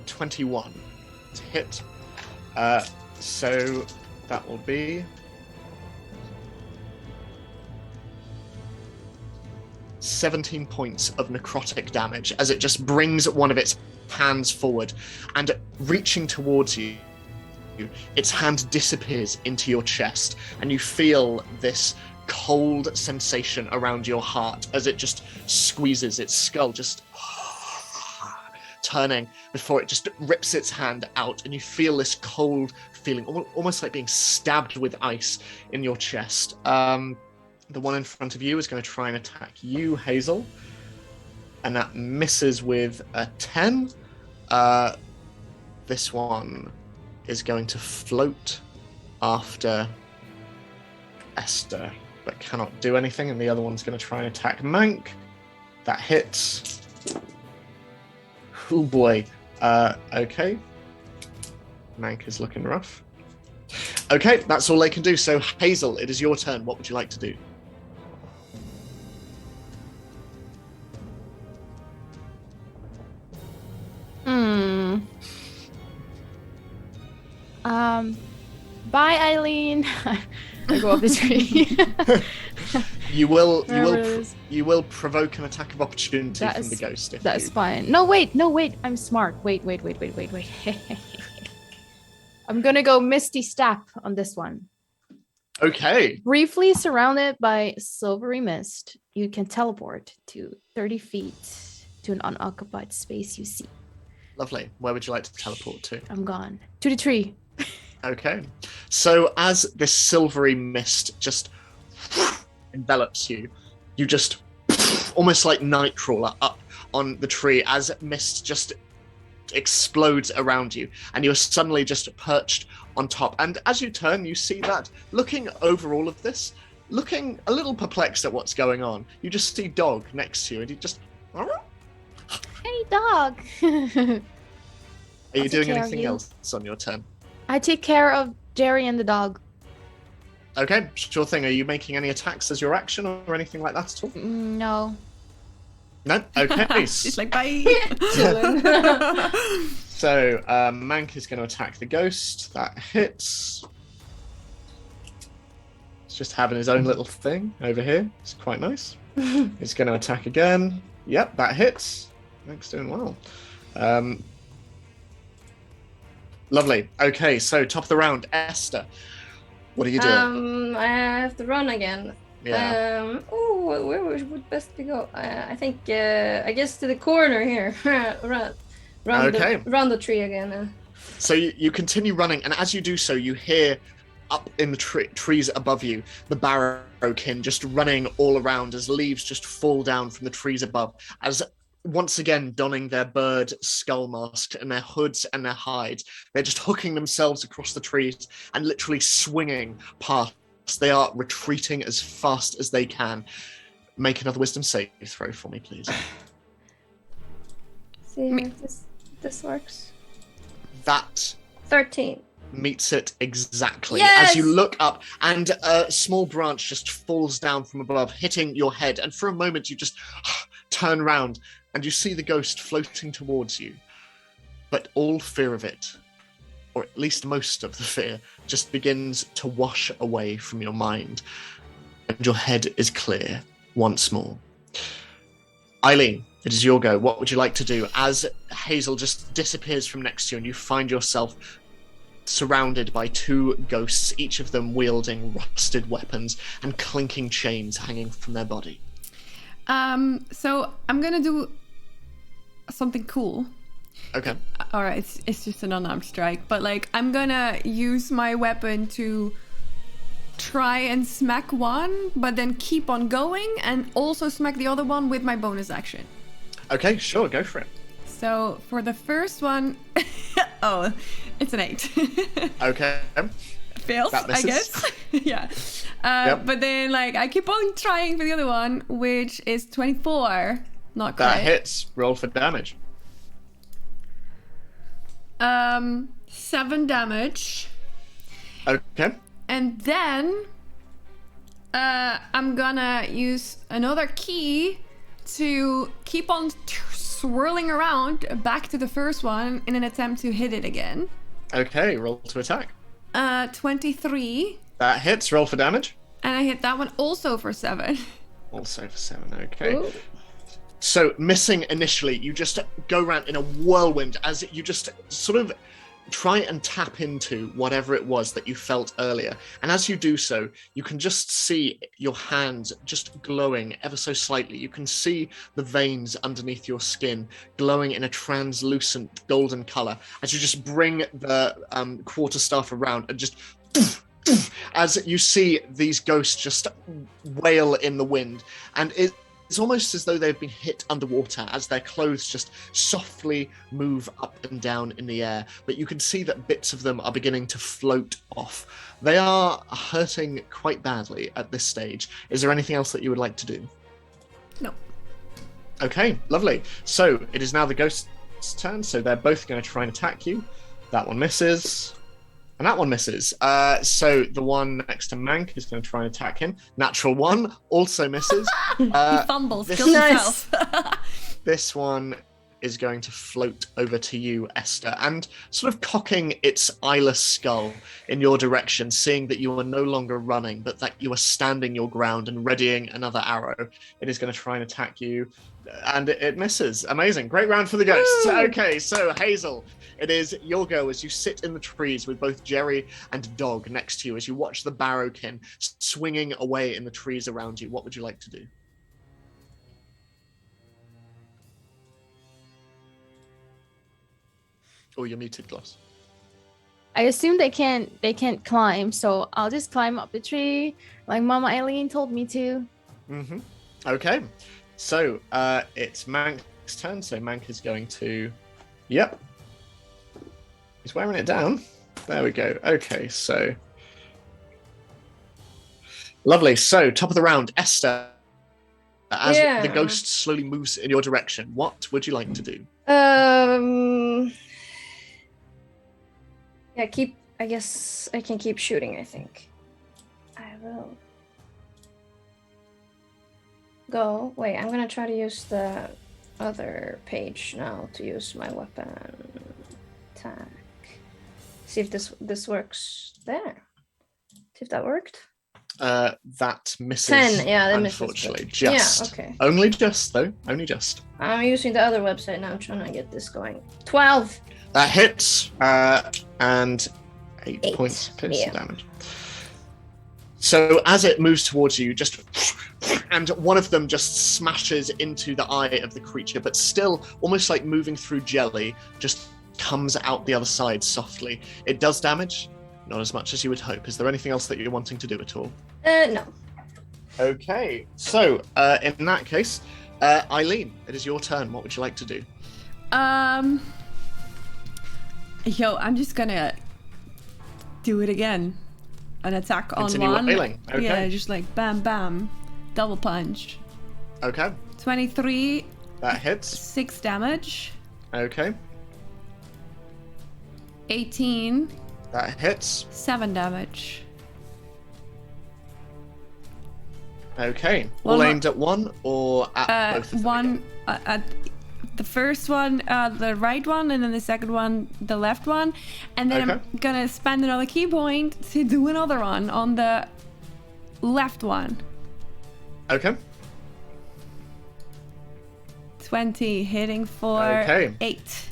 21 to hit. So that will be 17 points of necrotic damage as it just brings one of its hands forward, and reaching towards you, its hand disappears into your chest, and you feel this cold sensation around your heart as it just squeezes its skull, just turning before it just rips its hand out, and you feel this cold feeling, almost like being stabbed with ice in your chest. The one in front of you is going to try and attack you, Hazel, and that misses with a 10. This one is going to float after Ester, but cannot do anything, and the other one's going to try and attack Mank. That hits. Oh boy. Okay. Mank is looking rough. Okay, that's all they can do. So Hazel, it is your turn. What would you like to do? Bye, Ayleen. I go up the tree. You will Wherever it is. you will provoke an attack of opportunity from the ghost. That's fine. No, wait. I'm smart. Wait. I'm gonna go Misty Step on this one. Okay. Briefly surrounded by silvery mist, you can teleport to 30 feet to an unoccupied space you see. Lovely. Where would you like to teleport to? I'm gone. To the tree. Okay. So as this silvery mist just envelops you, you just almost like Nightcrawler up on the tree as mist just explodes around you, and you're suddenly just perched on top. And as you turn, you see that looking over all of this, looking a little perplexed at what's going on, you just see Dog next to you, and you just... Hey, dog. Are you take doing care of anything you. else on your turn? I take care of Jerry and the dog. Okay, sure thing. Are you making any attacks as your action or anything like that at all? No. No? Okay. She's like, bye. So, Mank is going to attack the ghost. That hits. He's just having his own little thing over here. It's quite nice. He's going to attack again. Yep, that hits. Mank's doing well. Lovely. Okay, so top of the round, Ester. What are you doing? I have to run again. Yeah. Where would best we go? I think I guess to the corner here. Run the tree again. So you continue running, and as you do so, you hear up in the trees above you the barrowkin just running all around as leaves just fall down from the trees above, as once again donning their bird skull masks and their hoods and their hides. They're just hooking themselves across the trees and literally swinging past. They are retreating as fast as they can. Make another wisdom save throw for me, please. See if this works. That 13 meets it exactly. Yes! As you look up and a small branch just falls down from above, hitting your head, and for a moment you just turn around and you see the ghost floating towards you. But all fear of it, or at least most of the fear, just begins to wash away from your mind, and your head is clear once more. Ayleen, it is your go. What would you like to do as Hazel just disappears from next to you and you find yourself surrounded by two ghosts, each of them wielding rusted weapons and clinking chains hanging from their body? So I'm gonna do something cool. Okay. All right, it's just an unarmed strike, but like I'm gonna use my weapon to try and smack one, but then keep on going and also smack the other one with my bonus action. Okay, sure, go for it. So for the first one, oh, it's an 8. Okay. Fails, That I misses. guess. Yeah. Yep. But then like I keep on trying for the other one, which is 24. Not quite. That hits. Roll for damage. 7 damage. Okay. And then I'm gonna use another key to keep on swirling around back to the first one in an attempt to hit it again. Okay, roll to attack. 23. That hits. Roll for damage. And I hit that one also for 7. Also for 7, okay. Ooh. So, missing initially, you just go around in a whirlwind as you just sort of try and tap into whatever it was that you felt earlier. And as you do so, you can just see your hands just glowing ever so slightly. You can see the veins underneath your skin glowing in a translucent golden color as you just bring the quarterstaff around and just as you see these ghosts just wail in the wind. And it's almost as though they've been hit underwater as their clothes just softly move up and down in the air. But you can see that bits of them are beginning to float off. They are hurting quite badly at this stage. Is there anything else that you would like to do? No. Okay, lovely. So it is now the ghost's turn. So they're both going to try and attack you. That one misses. And that one misses. So the one next to Mank is going to try and attack him. Natural 1 also misses. He fumbles, kills Nice. himself. This one is going to float over to you, Esther, and sort of cocking its eyeless skull in your direction, seeing that you are no longer running, but that you are standing your ground and readying another arrow. It is going to try and attack you, and it misses. Amazing. Great round for the ghosts. Woo! Okay, so Hazel, it is your go as you sit in the trees with both Jerry and Dog next to you as you watch the barrowkin swinging away in the trees around you. What would you like to do? Oh, you're muted, Gloss. I assume they can't climb, so I'll just climb up the tree like Mama Ayleen told me to. Mm-hmm. Okay. So it's Mank's turn. So Mank is going to. Yep. He's wearing it down. There we go. Okay, so. Lovely. So, top of the round, Esther. As Yeah. the ghost slowly moves in your direction, what would you like to do? Yeah, I guess I can keep shooting, I think. I will go. Wait, I'm gonna try to use the other page now to use my weapon attack. See if this works there. See if that worked. That misses. 10, yeah, that misses. Unfortunately, but- just. Yeah, okay. Only just, though. Only just. I'm using the other website now. I'm trying to get this going. 12. That hits, and 8 8, points piercing yeah. damage. So as it moves towards you, and one of them just smashes into the eye of the creature, but still almost like moving through jelly, just comes out the other side softly. It does damage, not as much as you would hope. Is there anything else that you're wanting to do at all? No. Okay, so in that case, Ayleen, it is your turn. What would you like to do? I'm just gonna do it again. An attack Continue on one. wailing. Okay. Yeah, just like bam, bam, double punch. Okay. 23. That hits. 6 damage. Okay. 18. That hits. 7 damage. Okay. One All more. aimed at one or at both of them? One at the first one, the right one, and then the second one, the left one, and then Okay. I'm gonna spend another key point to do another one on the left one. Okay. 20 hitting for Okay. 8.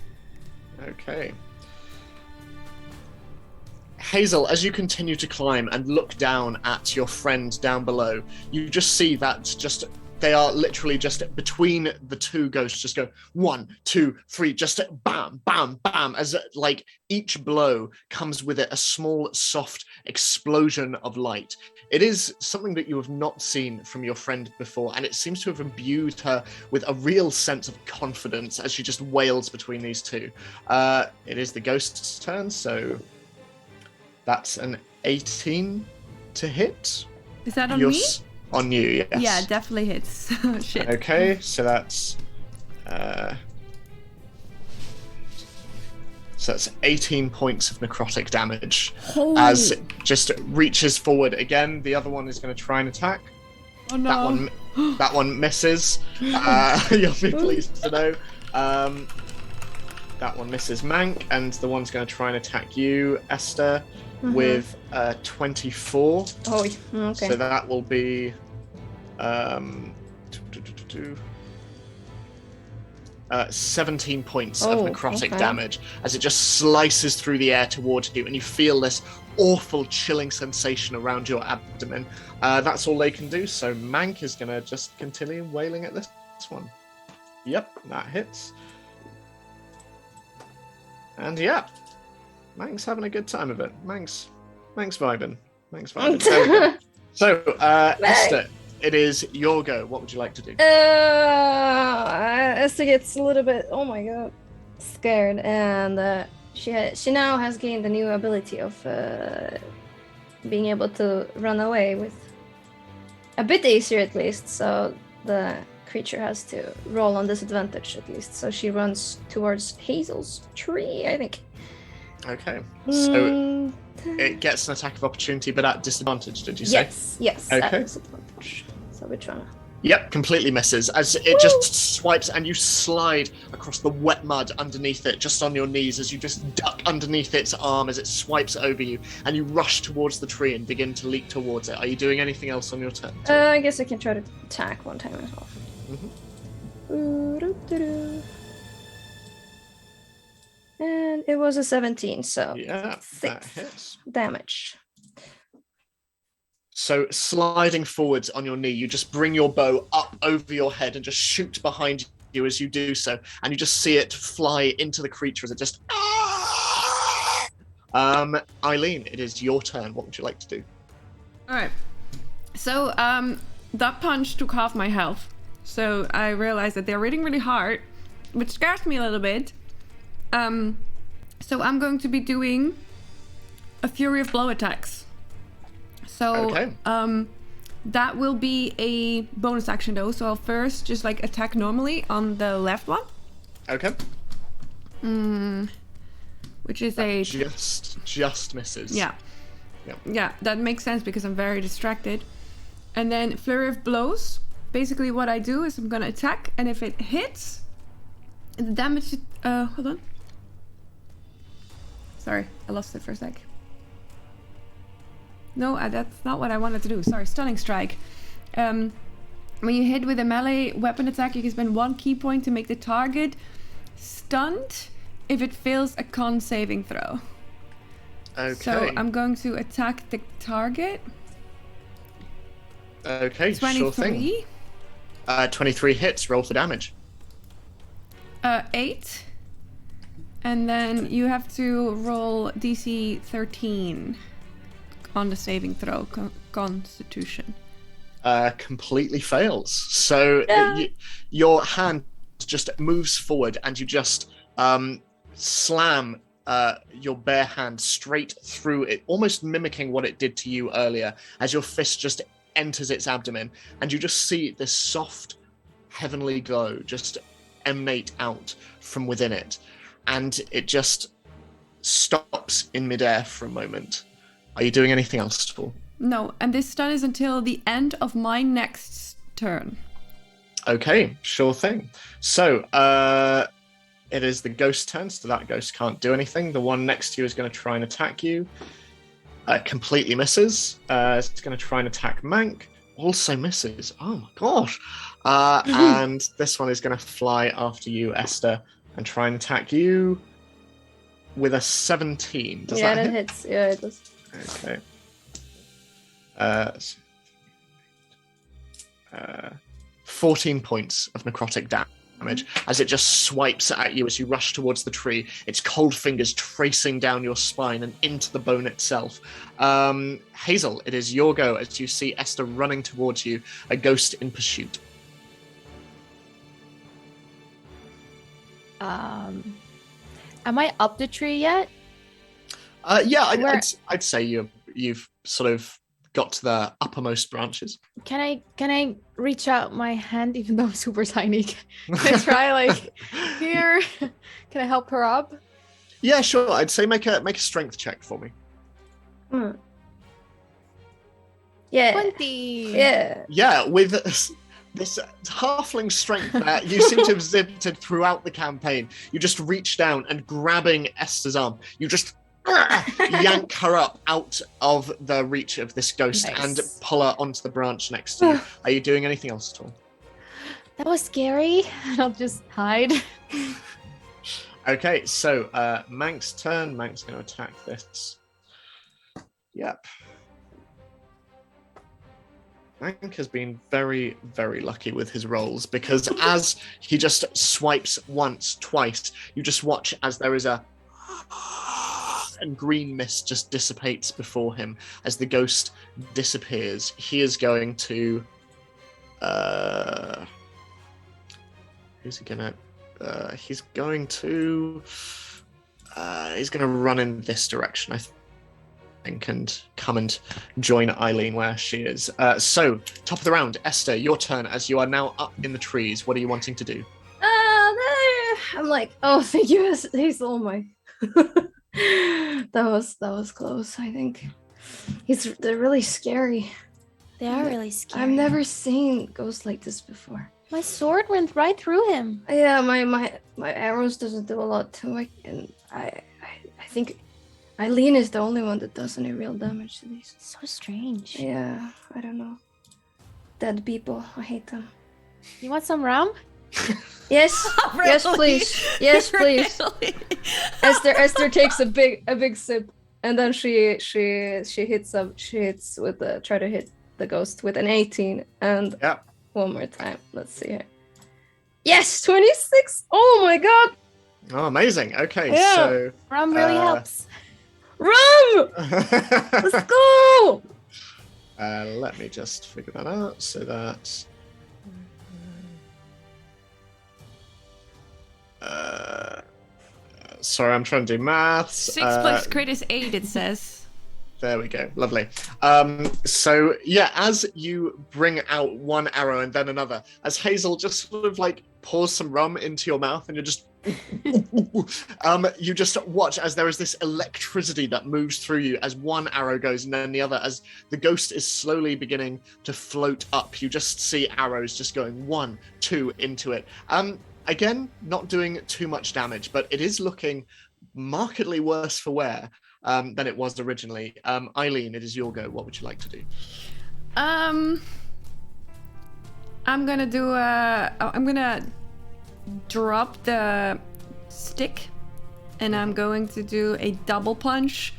Okay. Hazel, as you continue to climb and look down at your friend down below, you just see that they are literally just between the two ghosts, just go 1, 2, 3, just bam, bam, bam, as like each blow comes with it a small, soft explosion of light. It is something that you have not seen from your friend before, and it seems to have imbued her with a real sense of confidence as she just wails between these two. It is the ghost's turn, so that's an 18 to hit. Is that on me? On you, yes. Yeah, it definitely hits. Shit. Okay, so that's 18 points of necrotic damage. Holy. As it just reaches forward again. The other one is going to try and attack. Oh no. That one misses. You'll be pleased to know. That one misses Mank, and the one's going to try and attack you, Esther, with 24. Oh, okay. So that will be 17 points of necrotic damage as it just slices through the air towards you, and you feel this awful chilling sensation around your abdomen. That's all they can do, so Mank is going to just continue wailing at this one. Yep, that hits. And yeah, Mank's having a good time of it. Mank's vibing. There we go. So, Esther, it is your go. What would you like to do? Esther gets a little bit, oh my god, scared, and she now has gained a new ability of being able to run away with a bit easier at least. So the creature has to roll on disadvantage at least. So she runs towards Hazel's tree, I think. Okay, so it gets an attack of opportunity, but at disadvantage, did you say? Yes, okay. At disadvantage. So we're trying to... Yep, completely misses, as it just swipes and you slide across the wet mud underneath it, just on your knees, as you just duck underneath its arm as it swipes over you, and you rush towards the tree and begin to leap towards it. Are you doing anything else on your turn? I guess I can try to attack one time as well. And it was a 17, so yeah, 6 that hits. damage. So sliding forwards on your knee, you just bring your bow up over your head and just shoot behind you as you do so, and you just see it fly into the creature as it just... Ayleen, it is your turn. What would you like to do? Alright. So, that punch took half my health. So I realized that they're hitting really hard, which scares me a little bit. So I'm going to be doing a Fury of Blow attacks. So, okay. That will be a bonus action though. So I'll first just like attack normally on the left one. Okay. Which is that just misses. Yeah. Yeah, that makes sense because I'm very distracted. And then Flurry of Blows. Basically what I do is I'm gonna attack, and if it hits, the damage, hold on. Sorry, I lost it for a sec. No, that's not what I wanted to do. Sorry, Stunning Strike. When you hit with a melee weapon attack, you can spend 1 key point to make the target stunned if it fails a con saving throw. Okay. So I'm going to attack the target. Okay, sure thing. 23. 23 hits. Roll for damage. 8. And then you have to roll DC 13 on the saving throw, Constitution. Completely fails. So your hand just moves forward, and you just slam your bare hand straight through it, almost mimicking what it did to you earlier, as your fist just enters its abdomen, and you just see this soft, heavenly glow just emanate out from within it, and it just stops in midair for a moment. Are you doing anything else at all? No, and this stun is until the end of my next turn. Okay, sure thing. So, it is the ghost turn, so that ghost can't do anything. The one next to you is going to try and attack you. Completely misses. It's going to try and attack Mank. Also misses. Oh my gosh. And this one is going to fly after you, Esther, and try and attack you with a 17. Does that hit? Hits. Yeah, it does. Okay. 14 points of necrotic damage as it just swipes at you as you rush towards the tree, its cold fingers tracing down your spine and into the bone itself. Hazel, it is your go as you see Esther running towards you, a ghost in pursuit. Am I up the tree yet? Yeah, I'd say you've sort of got to the uppermost branches. Can I reach out my hand, even though I'm super tiny? Can I try like here? Can I help her up? Yeah, sure. I'd say make a strength check for me. Yeah. 20. Yeah, with this halfling strength that you seem to have exhibited throughout the campaign, you just reach down and grabbing Esther's arm, you just yank her up out of the reach of this ghost and pull her onto the branch next to you. Are you doing anything else at all? That was scary. I'll just hide. Okay, so Mank's turn. Mank's going to attack this. Yep. Mank has been very, very lucky with his rolls, because as he just swipes once, twice, you just watch as there is a and green mist just dissipates before him as the ghost disappears. He is going to he's going to run in this direction, I think, and come and join Ayleen where she is. So top of the round, Esther, your turn, as you are now up in the trees. What are you wanting to do? I'm like, oh, thank you, Hazel. Oh my. that was close. I think they're really scary. They are really scary. I've never seen ghosts like this before. My sword went right through him. Yeah, my arrows doesn't do a lot to it, and I think Ayleen is the only one that does any real damage to these. So strange. Yeah, I don't know. Dead people, I hate them. You want some rum? Yes, Really? yes, please, yes, please. Really? Esther takes a big sip, and then she hits with try to hit the ghost with an 18, and one more time. Let's see here. Yes, 26. Oh my god. Oh, amazing. Okay, Yeah. so Rum really helps. Rum. Let's go. let me just figure that out. So that sorry, I'm trying to do maths. 6 plus crit is 8, it says. There we go. Lovely. So yeah, as you bring out one arrow and then another, as Hazel just sort of like pours some rum into your mouth, and you're just you just watch as there is this electricity that moves through you as one arrow goes and then the other, as the ghost is slowly beginning to float up. You just see arrows just going 1, 2 into it. Again, not doing too much damage, but it is looking markedly worse for wear than it was originally. Ayleen, it is your go. What would you like to do? I'm gonna drop the stick, and I'm going to do a double punch,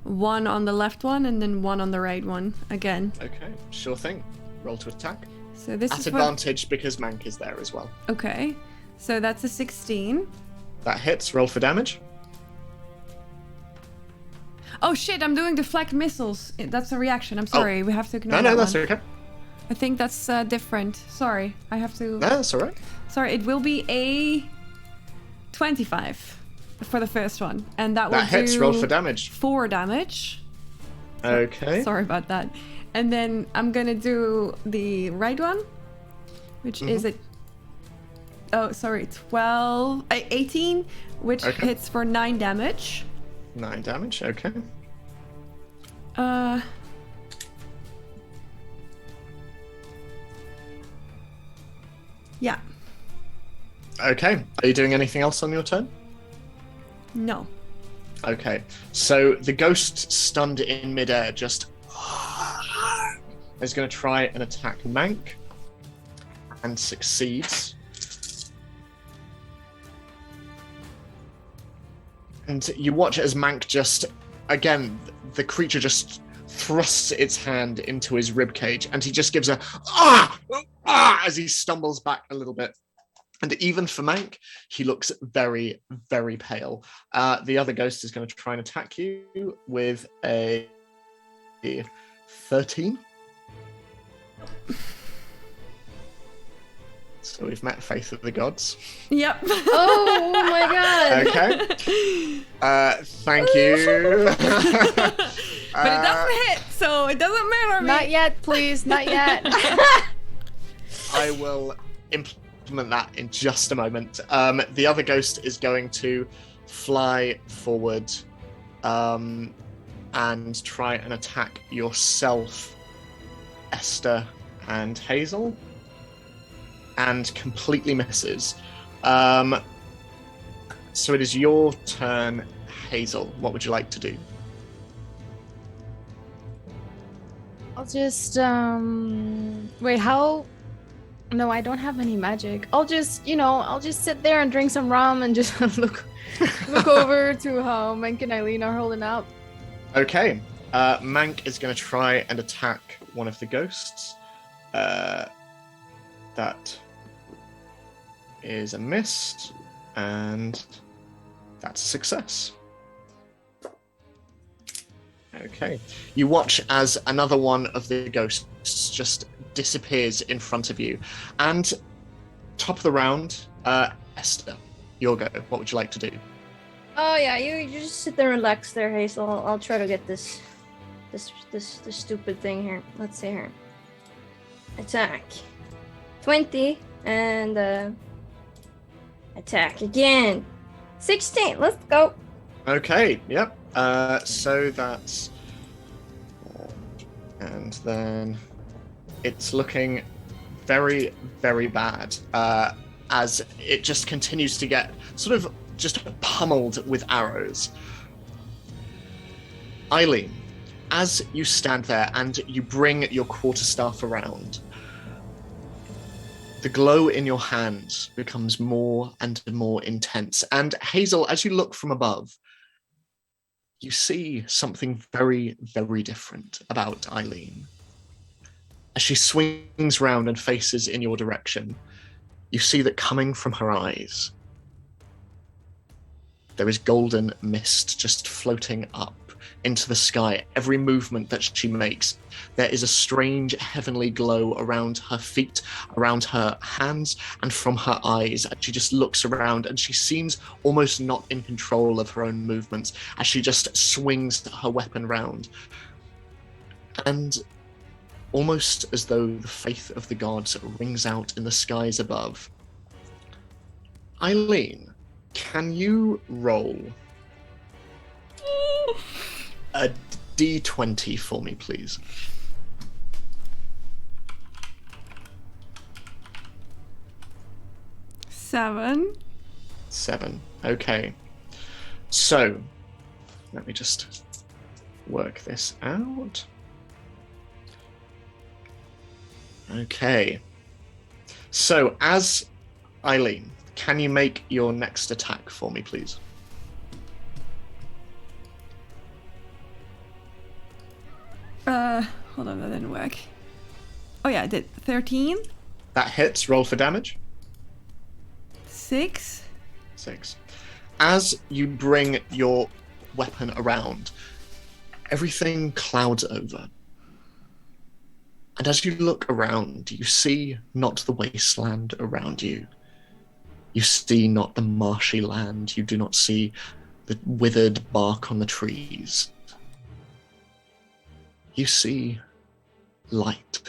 one on the left one and then one on the right one again. Okay, sure thing. Roll to attack. So this At is advantage because Mank is there as well. Okay. So that's a 16. That hits. Roll for damage. Oh shit, I'm doing deflect missiles. That's a reaction. I'm sorry. We have to ignore No, that that's one. okay. I think that's different. Sorry. I have to... No, that's all right. Sorry, it will be a 25 for the first one. And that will That hits. do Roll for damage. 4 damage. Okay. Sorry about that. And then I'm gonna do the right one, which is a... Oh, sorry, 18, which hits for 9 damage. 9 damage, okay. Yeah. Okay. Are you doing anything else on your turn? No. Okay. So the ghost, stunned in midair, just is going to try and attack Mank and succeeds. And you watch as Mank just, again, the creature just thrusts its hand into his ribcage, and he just gives a as he stumbles back a little bit. And even for Mank, he looks very, very pale. The other ghost is going to try and attack you with a 13. So we've met Faith of the Gods. Yep. Oh my god. Okay. Thank you. But it doesn't hit, so it doesn't matter. Not yet, please. Not yet. I will implement that in just a moment. The other ghost is going to fly forward and try and attack yourself, Esther and Hazel, and completely misses. So it is your turn, Hazel. What would you like to do? I'll just wait, how? No, I don't have any magic. I'll just sit there and drink some rum and just look over to how Mank and Ayleen are holding up. Okay. Mank is going to try and attack one of the ghosts. That is a miss, and that's a success. Okay. You watch as another one of the ghosts just disappears in front of you. And top of the round, Esther, your go. What would you like to do? Oh yeah, you just sit there and relax there, Hazel. I'll try to get this stupid thing here. Let's see here. Attack. 20 and attack again. 16. Let's go. Okay, yep. So that's... And then it's looking very, very bad as it just continues to get sort of just pummeled with arrows. Ayleen, as you stand there and you bring your quarterstaff around, the glow in your hands becomes more and more intense. And Hazel, as you look from above, you see something very, very different about Ayleen. As she swings round and faces in your direction, you see that coming from her eyes, there is golden mist just floating up into the sky. Every movement that she makes, there is a strange heavenly glow around her feet, around her hands, and from her eyes. She just looks around and she seems almost not in control of her own movements as she just swings her weapon round. And almost as though the faith of the gods rings out in the skies above, Ayleen, can you roll a d20 for me, please? Seven. Okay. So, let me just work this out. Okay. So, as Ayleen, can you make your next attack for me, please? Hold on, that didn't work. Oh yeah, I did 13. That hits. Roll for damage. 6. 6. As you bring your weapon around, everything clouds over. And as you look around, you see not the wasteland around you. You see not the marshy land. You do not see the withered bark on the trees. You see light.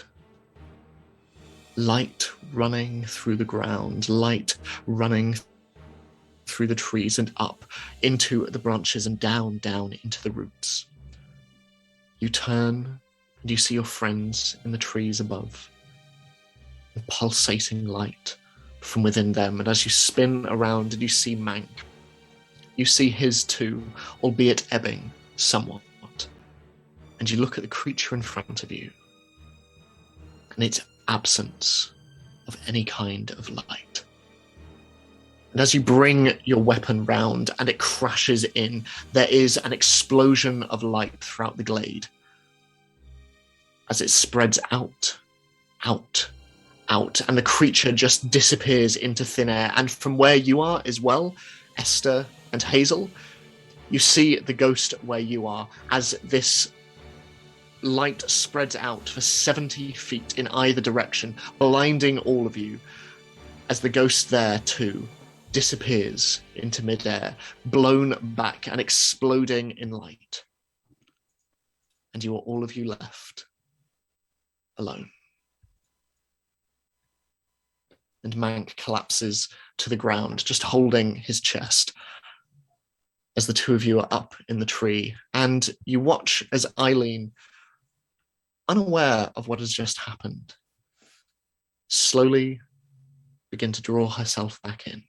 Light running through the ground, light running through the trees and up into the branches and down into the roots. You turn and you see your friends in the trees above, and pulsating light from within them. And as you spin around and you see Mank, you see his too, albeit ebbing somewhat. And you look at the creature in front of you, and its absence of any kind of light. And as you bring your weapon round and it crashes in, there is an explosion of light throughout the glade. As it spreads out, and the creature just disappears into thin air. And from where you are as well, Ester and Hazel, you see the ghost where you are as this light spreads out for 70 feet in either direction, blinding all of you, as the ghost there too disappears into midair, blown back and exploding in light. And you are all of you left alone. And Mank collapses to the ground, just holding his chest, as the two of you are up in the tree. And you watch as Ayleen, unaware of what has just happened, slowly begin to draw herself back in.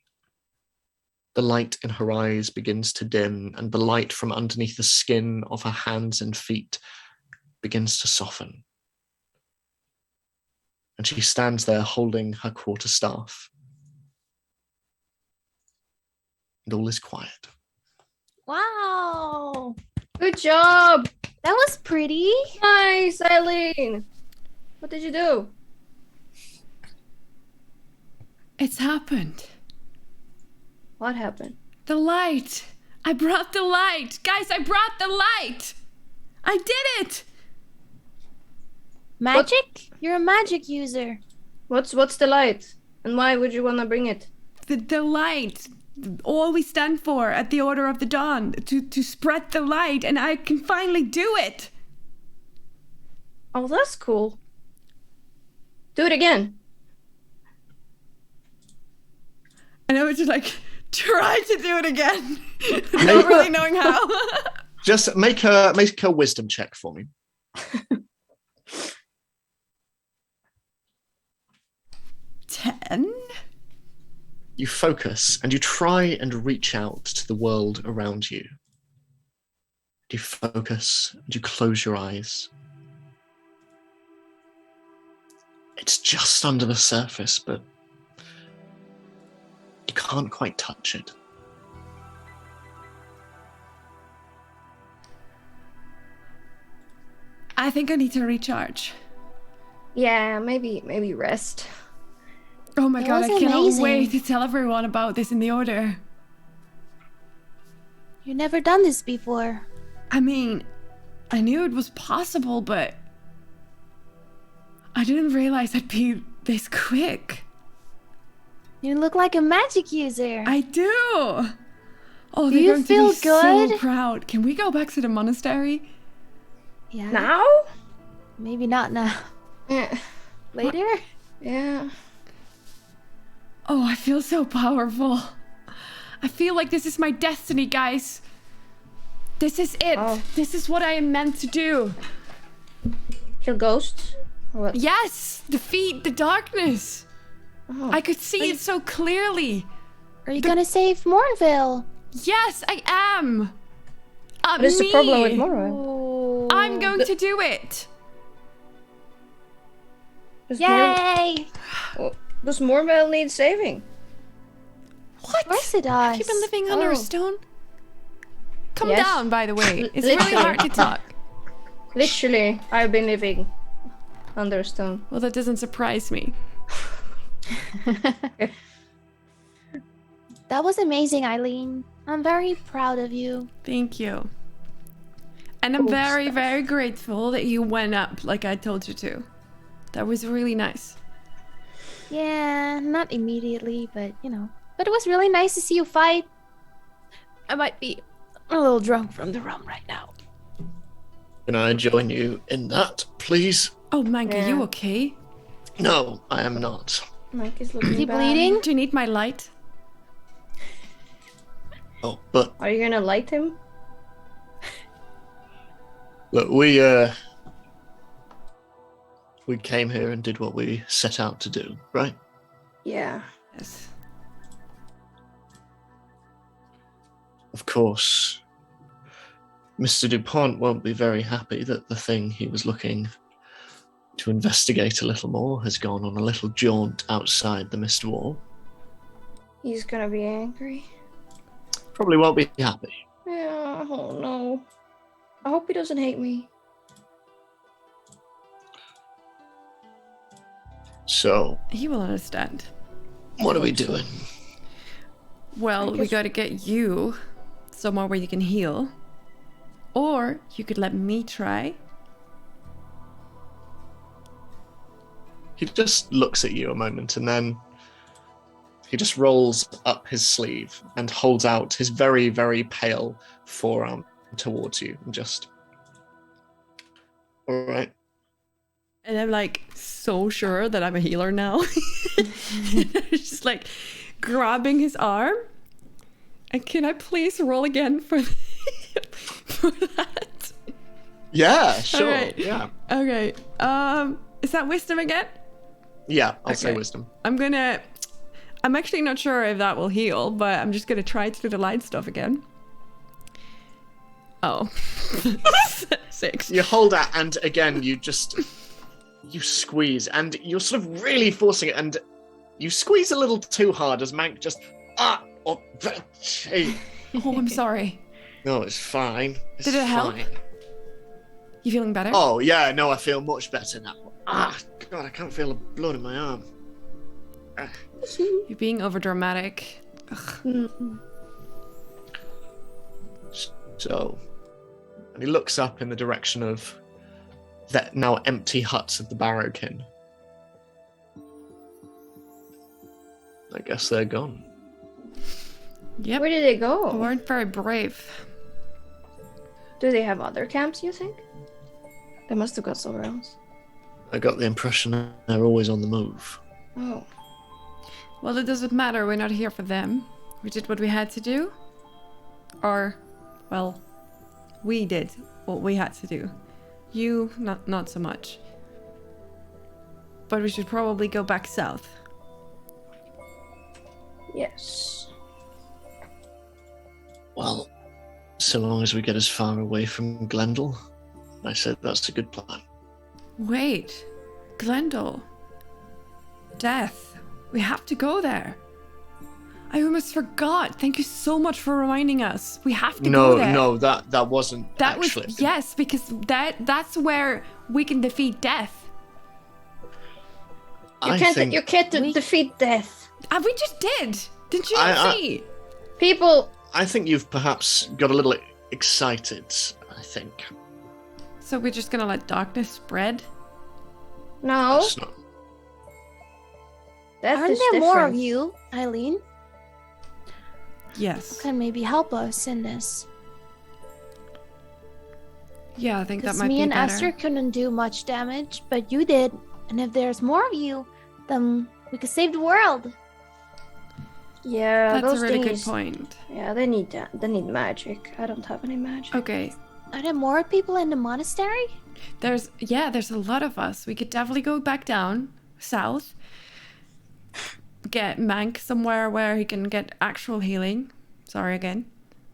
The light in her eyes begins to dim, and the light from underneath the skin of her hands and feet begins to soften. And she stands there holding her quarterstaff. And all is quiet. Wow. Good job. That was pretty. Nice, Ayleen. What did you do? It's happened. What happened? The light. I brought the light. Guys, I brought the light. I did it. Magic? You're a magic user. What's the light? And why would you want to bring it? The light. All we stand for at the Order of the Dawn. To spread the light, and I can finally do it. Oh, that's cool. Do it again. I know it's like, try to do it again. Not really knowing how. Just make a wisdom check for me. 10? You focus and you try and reach out to the world around you. You focus and you close your eyes. It's just under the surface, but you can't quite touch it. I think I need to recharge. Yeah, maybe rest. Oh my That god, I was cannot amazing. wait to tell everyone about this in the Order. You've never done this before. I mean, I knew it was possible, but I didn't realize I'd be this quick. You look like a magic user. I do. Oh, Do they're you going feel to be so good? proud. Can we go back to the monastery? Yeah. Now? Maybe not now. Yeah. Later? Yeah. Oh, I feel so powerful. I feel like this is my destiny, guys. This is it. Oh. This is what I am meant to do. Kill ghosts? Or what? Yes, defeat the darkness. Oh. I could see it so clearly. Are you gonna save Mournveil? Yes, I am. What is the Me. problem with Mournveil? Oh. I'm going to do it. Yay! Does Mournveil need saving? What? Of course it Have does. you been living under Oh. a stone? Come Yes. down, by the way. It's Literally. really hard to talk. Literally, I've been living under a stone. Well, that doesn't surprise me. That was amazing, Ayleen. I'm very proud of you. Thank you. And I'm Cool very, stuff. very grateful that you went up like I told you to. That was really nice. Yeah, not immediately, but you know. But it was really nice to see you fight. I might be a little drunk from the rum right now. Can I join you in that, please? Oh, Mank, are you Yeah. okay? No, I am not. Mike is looking Is he bad. bleeding? Do you need my light? Oh, but Are you gonna light him? look, we came here and did what we set out to do, right? Yeah. Yes. Of course, Mr. DuPont won't be very happy that the thing he was looking to investigate a little more has gone on a little jaunt outside the mist wall. He's gonna be angry. Probably won't be happy. Yeah, oh no. I hope he doesn't hate me. So, He will understand. what are we doing? Well, I we guess- gotta get you somewhere where you can heal. Or you could let me try. He just looks at you a moment and then he just rolls up his sleeve and holds out his very, very pale forearm towards you and just. All right. And I'm like so sure that I'm a healer now. Just like grabbing his arm. And can I please roll again for, for that? Yeah, sure. Alright. Yeah. Okay. Is that wisdom again? Yeah, I'll say Okay. wisdom. I'm actually not sure if that will heal, but I'm just gonna try to do the light stuff again. Oh. 6. You hold out and again you squeeze and you're sort of really forcing it and you squeeze a little too hard as Mank just Oh, I'm sorry. No, it's fine. It's Did it help? fine. You feeling better? Oh yeah, no, I feel much better now. God, I can't feel the blood in my arm. You're being overdramatic. So, and he looks up in the direction of that now empty huts of the Barrowkin. I guess they're gone. Yep. Where did they You go? weren't very brave. Do they have other camps, you think? They must have got somewhere else. I got the impression they're always on the move. Oh. Well, it doesn't matter. We're not here for them. We did what we had to do. Or, well, we did what we had to do. You, not so much. But we should probably go back south. Yes. Well, so long as we get as far away from Glendale, I said that's a good plan. Wait. Glendale. Death. We have to go there. I almost forgot. Thank you so much for reminding us. We have to go there. No, that wasn't That actually. was yes, because that's where we can defeat death. You can't defeat death. We just did. Didn't you not see? People. I think you've perhaps got a little excited, I think. So we're just gonna let darkness spread? No. That's not... Death Aren't is there more of different. you, Ayleen? Yes. Can maybe help us in this? Yeah, I think that Because might me be and better. Esther couldn't do much damage, but you did. And if there's more of you, then we could save the world. Yeah, That's those a really good thingies- point. Yeah, they need that. They need magic. I don't have any magic. Okay. Are there more people in the monastery? There's a lot of us. We could definitely go back down south. Get Mank somewhere where he can get actual healing. Sorry again.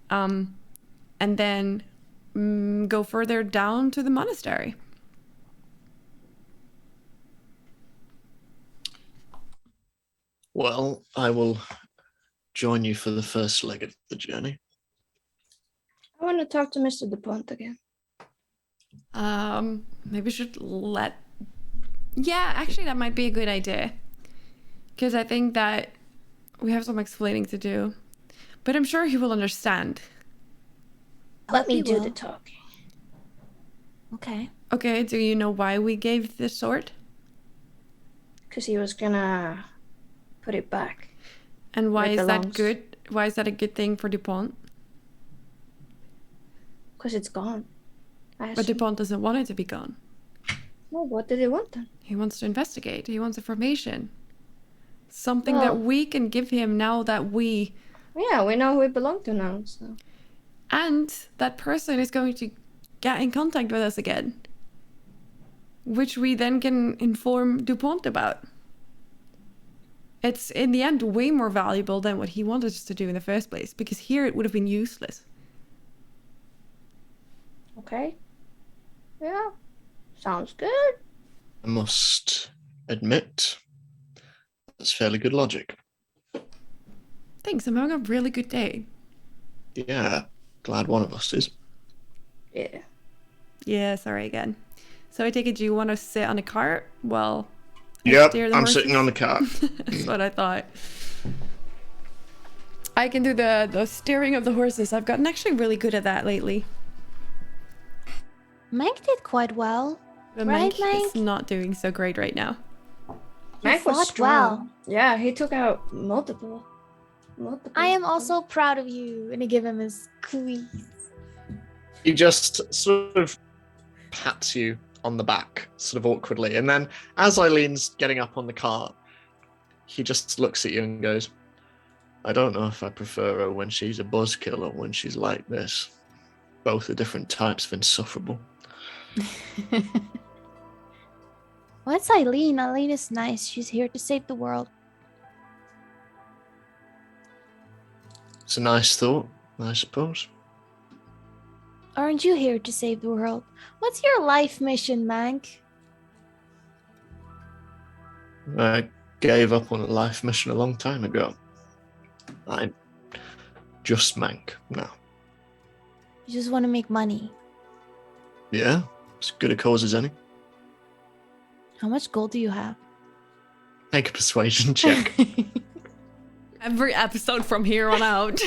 And then go further down to the monastery. Well, I will join you for the first leg of the journey. I want to talk to Mr. DuPont again. Maybe we should let Yeah, actually, that might be a good idea. Because I think that we have some explaining to do. But I'm sure he will understand. Let me he do will. the talking. Okay. Okay, do you know why we gave the sword? Because he was gonna put it back. And why Where it is that belongs. good? Why is that a good thing for DuPont? Because it's gone. I But assume. DuPont doesn't want it to be gone. Well, what did he want then? He wants to investigate. He wants information. Something Well- that we can give him now that we... Yeah, we know who it belonged to now, so. And that person is going to get in contact with us again. Which we then can inform DuPont about. It's, in the end, way more valuable than what he wanted us to do in the first place. Because here it would have been useless. Okay. Yeah. Sounds good. I must admit, that's fairly good logic. Thanks, I'm having a really good day. Yeah, glad one of us is. Yeah. Yeah, sorry again. So I take it you want to sit on a cart? Well, Yep, steer the I'm horses? sitting on the cart. That's what I thought. I can do the steering of the horses. I've gotten actually really good at that lately. Mank did quite well. The Right, Mank is Mank? not doing so great right now. Mac was fought strong. well. Yeah, he took out multiple. I am also proud of you. And I give him a squeeze. He just sort of pats you on the back, sort of awkwardly, and then as Eileen's getting up on the cart, he just looks at you and goes, I don't know if I prefer her when she's a buzzkill or when she's like this. Both are different types of insufferable. What's Ayleen? Ayleen is nice. She's here to save the world. It's a nice thought, I suppose. Aren't you here to save the world? What's your life mission, Mank? I gave up on a life mission a long time ago. I'm just Mank now. You just want to make money. Yeah, as good a cause as any. How much gold do you have? Make a persuasion check. Every episode from here on out.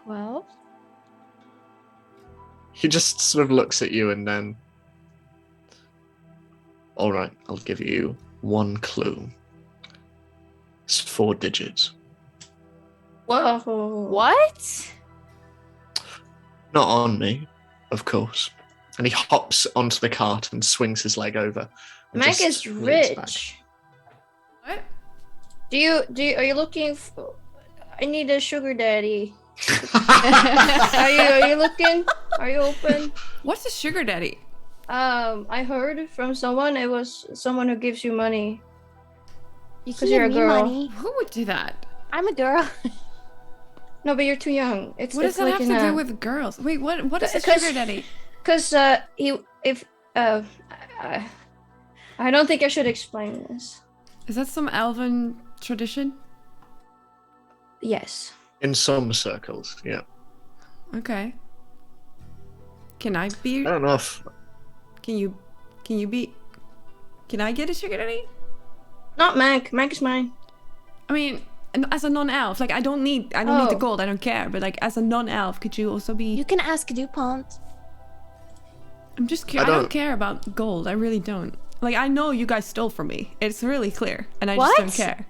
12. He just sort of looks at you and then... All right, I'll give you one clue. It's 4 digits. Whoa. What? Not on me, of course. And he hops onto the cart and swings his leg over. and Mac just is leans back. rich. What? Are you looking for... I need a sugar daddy. Are you looking? Are you open? What's a sugar daddy? I heard from someone it was someone who gives you money. You 'Cause can you're give a me girl. money. Who would do that? I'm a girl. No, but you're too young. It's What does that have to do with girls? Wait, what is a 'Cause- sugar daddy? Because I don't think I should explain this. Is that some elven tradition? Yes. In some circles, yeah. Okay. Can I be? I don't know if... Can you be? Can I get a sugar daddy? Not Mac. Mac is mine. I mean, as a non-elf, like I don't need the Oh. gold. I don't care. But like as a non-elf, could you also be? You can ask DuPont. I'm just I I don't don't- care about gold. I really don't. Like I know you guys stole from me. It's really clear, and I What? just don't care.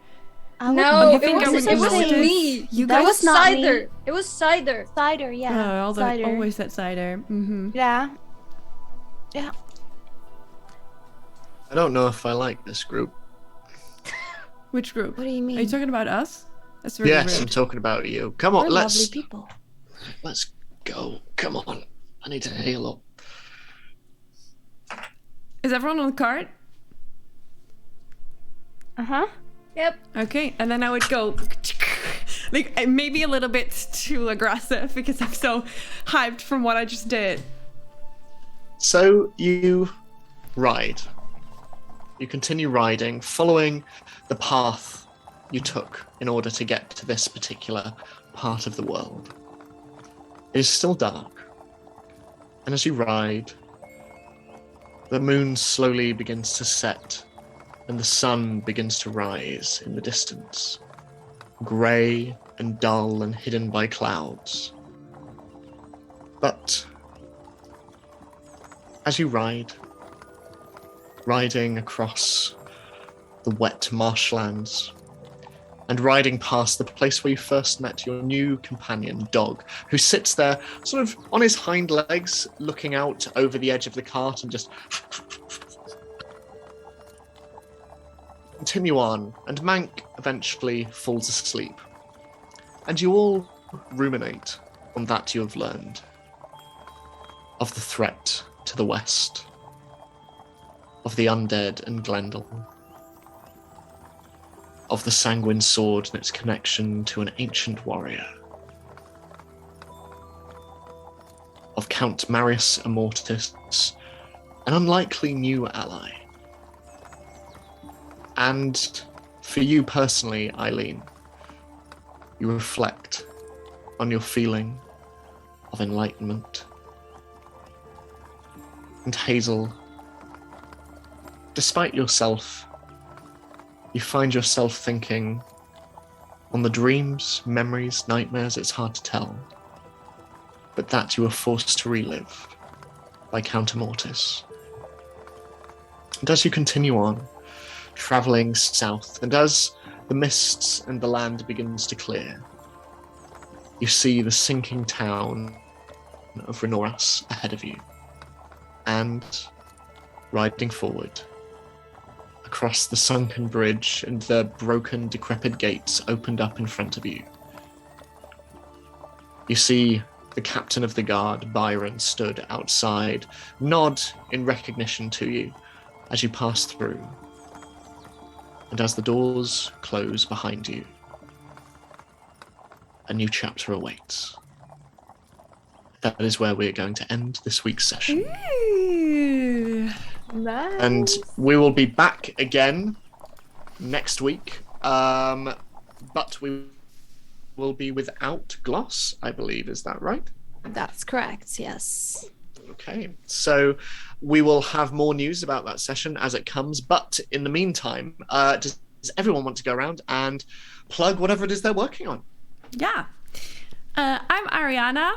I would- No, you it think I wasn't, would it wasn't notice? me. You That guys was not me. cider. It was cider. Cider, yeah. although cider. always that cider. Mm-hmm. Yeah. Yeah. I don't know if I like this group. Which group? What do you mean? Are you talking about us? That's really Yes, I'm rude. talking about you. Come on, We're let's lovely people. go. Come on. I need to heal up. Is everyone on the cart? Uh-huh. Yep. Okay, and then I would go like maybe a little bit too aggressive because I'm so hyped from what I just did. So you ride. You continue riding, following the path you took in order to get to this particular part of the world. It is still dark. And as you ride, the moon slowly begins to set and the sun begins to rise in the distance, grey and dull and hidden by clouds. But as you ride, riding across the wet marshlands, and riding past the place where you first met your new companion, Dog, who sits there sort of on his hind legs, looking out over the edge of the cart and just continue on, and Mank eventually falls asleep. And you all ruminate on that you have learned of the threat to the west, of the undead and Glendale, of the sanguine sword and its connection to an ancient warrior, of Count Marius Immortus, an unlikely new ally. And for you personally, Ayleen, you reflect on your feeling of enlightenment. And Hazel, despite yourself, you find yourself thinking on the dreams, memories, nightmares, it's hard to tell, but that you were forced to relive by Count Immortus. And as you continue on, travelling south, and as the mists and the land begins to clear, you see the sinking town of Renoras ahead of you, and riding forward, across the sunken bridge and the broken, decrepit gates opened up in front of you, you see the captain of the guard, Byron, stood outside, nod in recognition to you as you pass through. And as the doors close behind you, a new chapter awaits. That is where we're going to end this week's session. Ooh, nice. And we will be back again next week. But we will be without Gloss, I believe. Is that right? That's correct, yes. Okay, so we will have more news about that session as it comes. But in the meantime, does everyone want to go around and plug whatever it is they're working on? Yeah. I'm Arianna.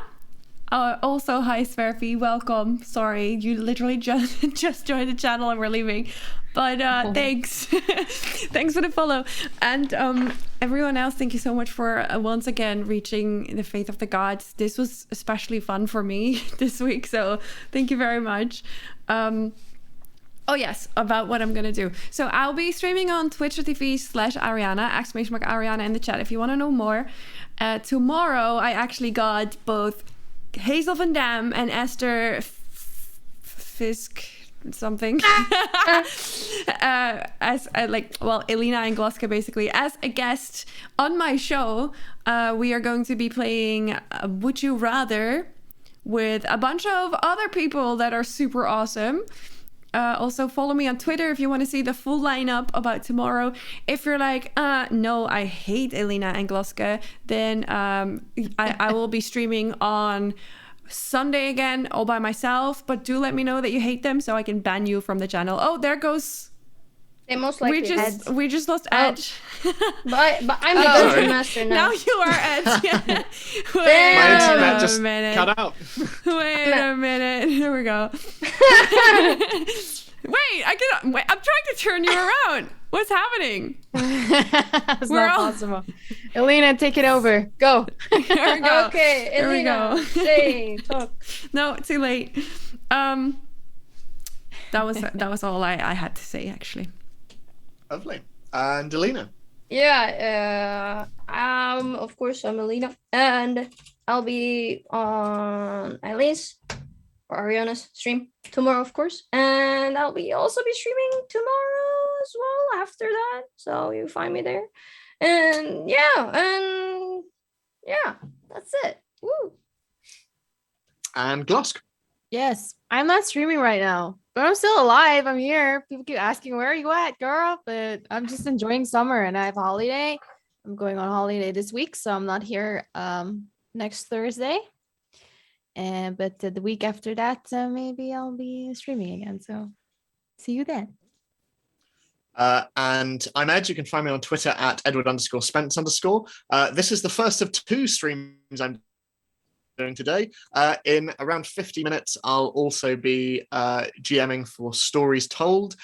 Also, hi Sverfi, welcome. Sorry, you literally just joined the channel and we're leaving. But thanks. Thanks for the follow. And everyone else, thank you so much for once again reaching the faith of the gods. This was especially fun for me this week, so thank you very much. Oh yes, about what I'm gonna do. So I'll be streaming on twitch.tv/Arianna, !Arianna in the chat if you want to know more. Tomorrow I actually got both Hazel van Dam and Ester Fisk something as Elina and Glosske basically as a guest on my show. We are going to be playing Would You Rather with a bunch of other people that are super awesome. Also follow me on Twitter if you want to see the full lineup about tomorrow. If you're like, no, I hate Elina and Glosske, then I will be streaming on Sunday again all by myself, but do let me know that you hate them so I can ban you from the channel. Oh, there goes. They most likely we just lost Edge. But I'm the dungeon master now. Now you are Edge. Yeah. My internet just cut out. Wait a minute. Here we go. Wait, I'm trying to turn you around. What's happening? It's not possible. Elina, take it over. Go. Here we go. Okay, Here we Elina, go. say, talk. No, too late. That was all I had to say actually. Lovely. And Elina? Yeah, of course I'm Elina, and I'll be on Ayleen's or Arianna's stream tomorrow, of course, and I'll also be streaming tomorrow as well after that, so you find me there. And yeah, that's it. Woo. And Glosske? Yes, I'm not streaming right now, but I'm still alive. I'm here. People keep asking, where are you at, girl? But I'm just enjoying summer and I have a holiday. I'm going on holiday this week, so I'm not here next Thursday. But the week after that, maybe I'll be streaming again. So see you then. And I'm Ed. You can find me on Twitter at Edward_Spence_. This is the first of 2 streams I'm doing today. In around 50 minutes, I'll also be GMing for Stories Told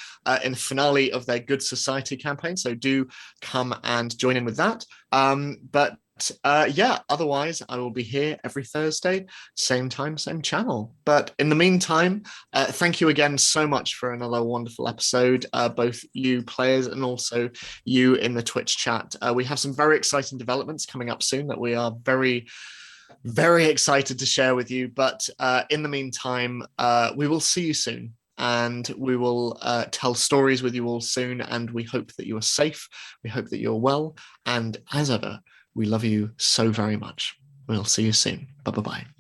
in the finale of their Good Society campaign. So do come and join in with that. But yeah, otherwise I will be here every Thursday, same time, same channel. But in the meantime, thank you again so much for another wonderful episode, both you players and also you in the Twitch chat. We have some very exciting developments coming up soon that we are very excited to share with you. But in the meantime, we will see you soon. And we will tell stories with you all soon. And we hope that you are safe. We hope that you're well. And as ever, we love you so very much. We'll see you soon. Bye-bye.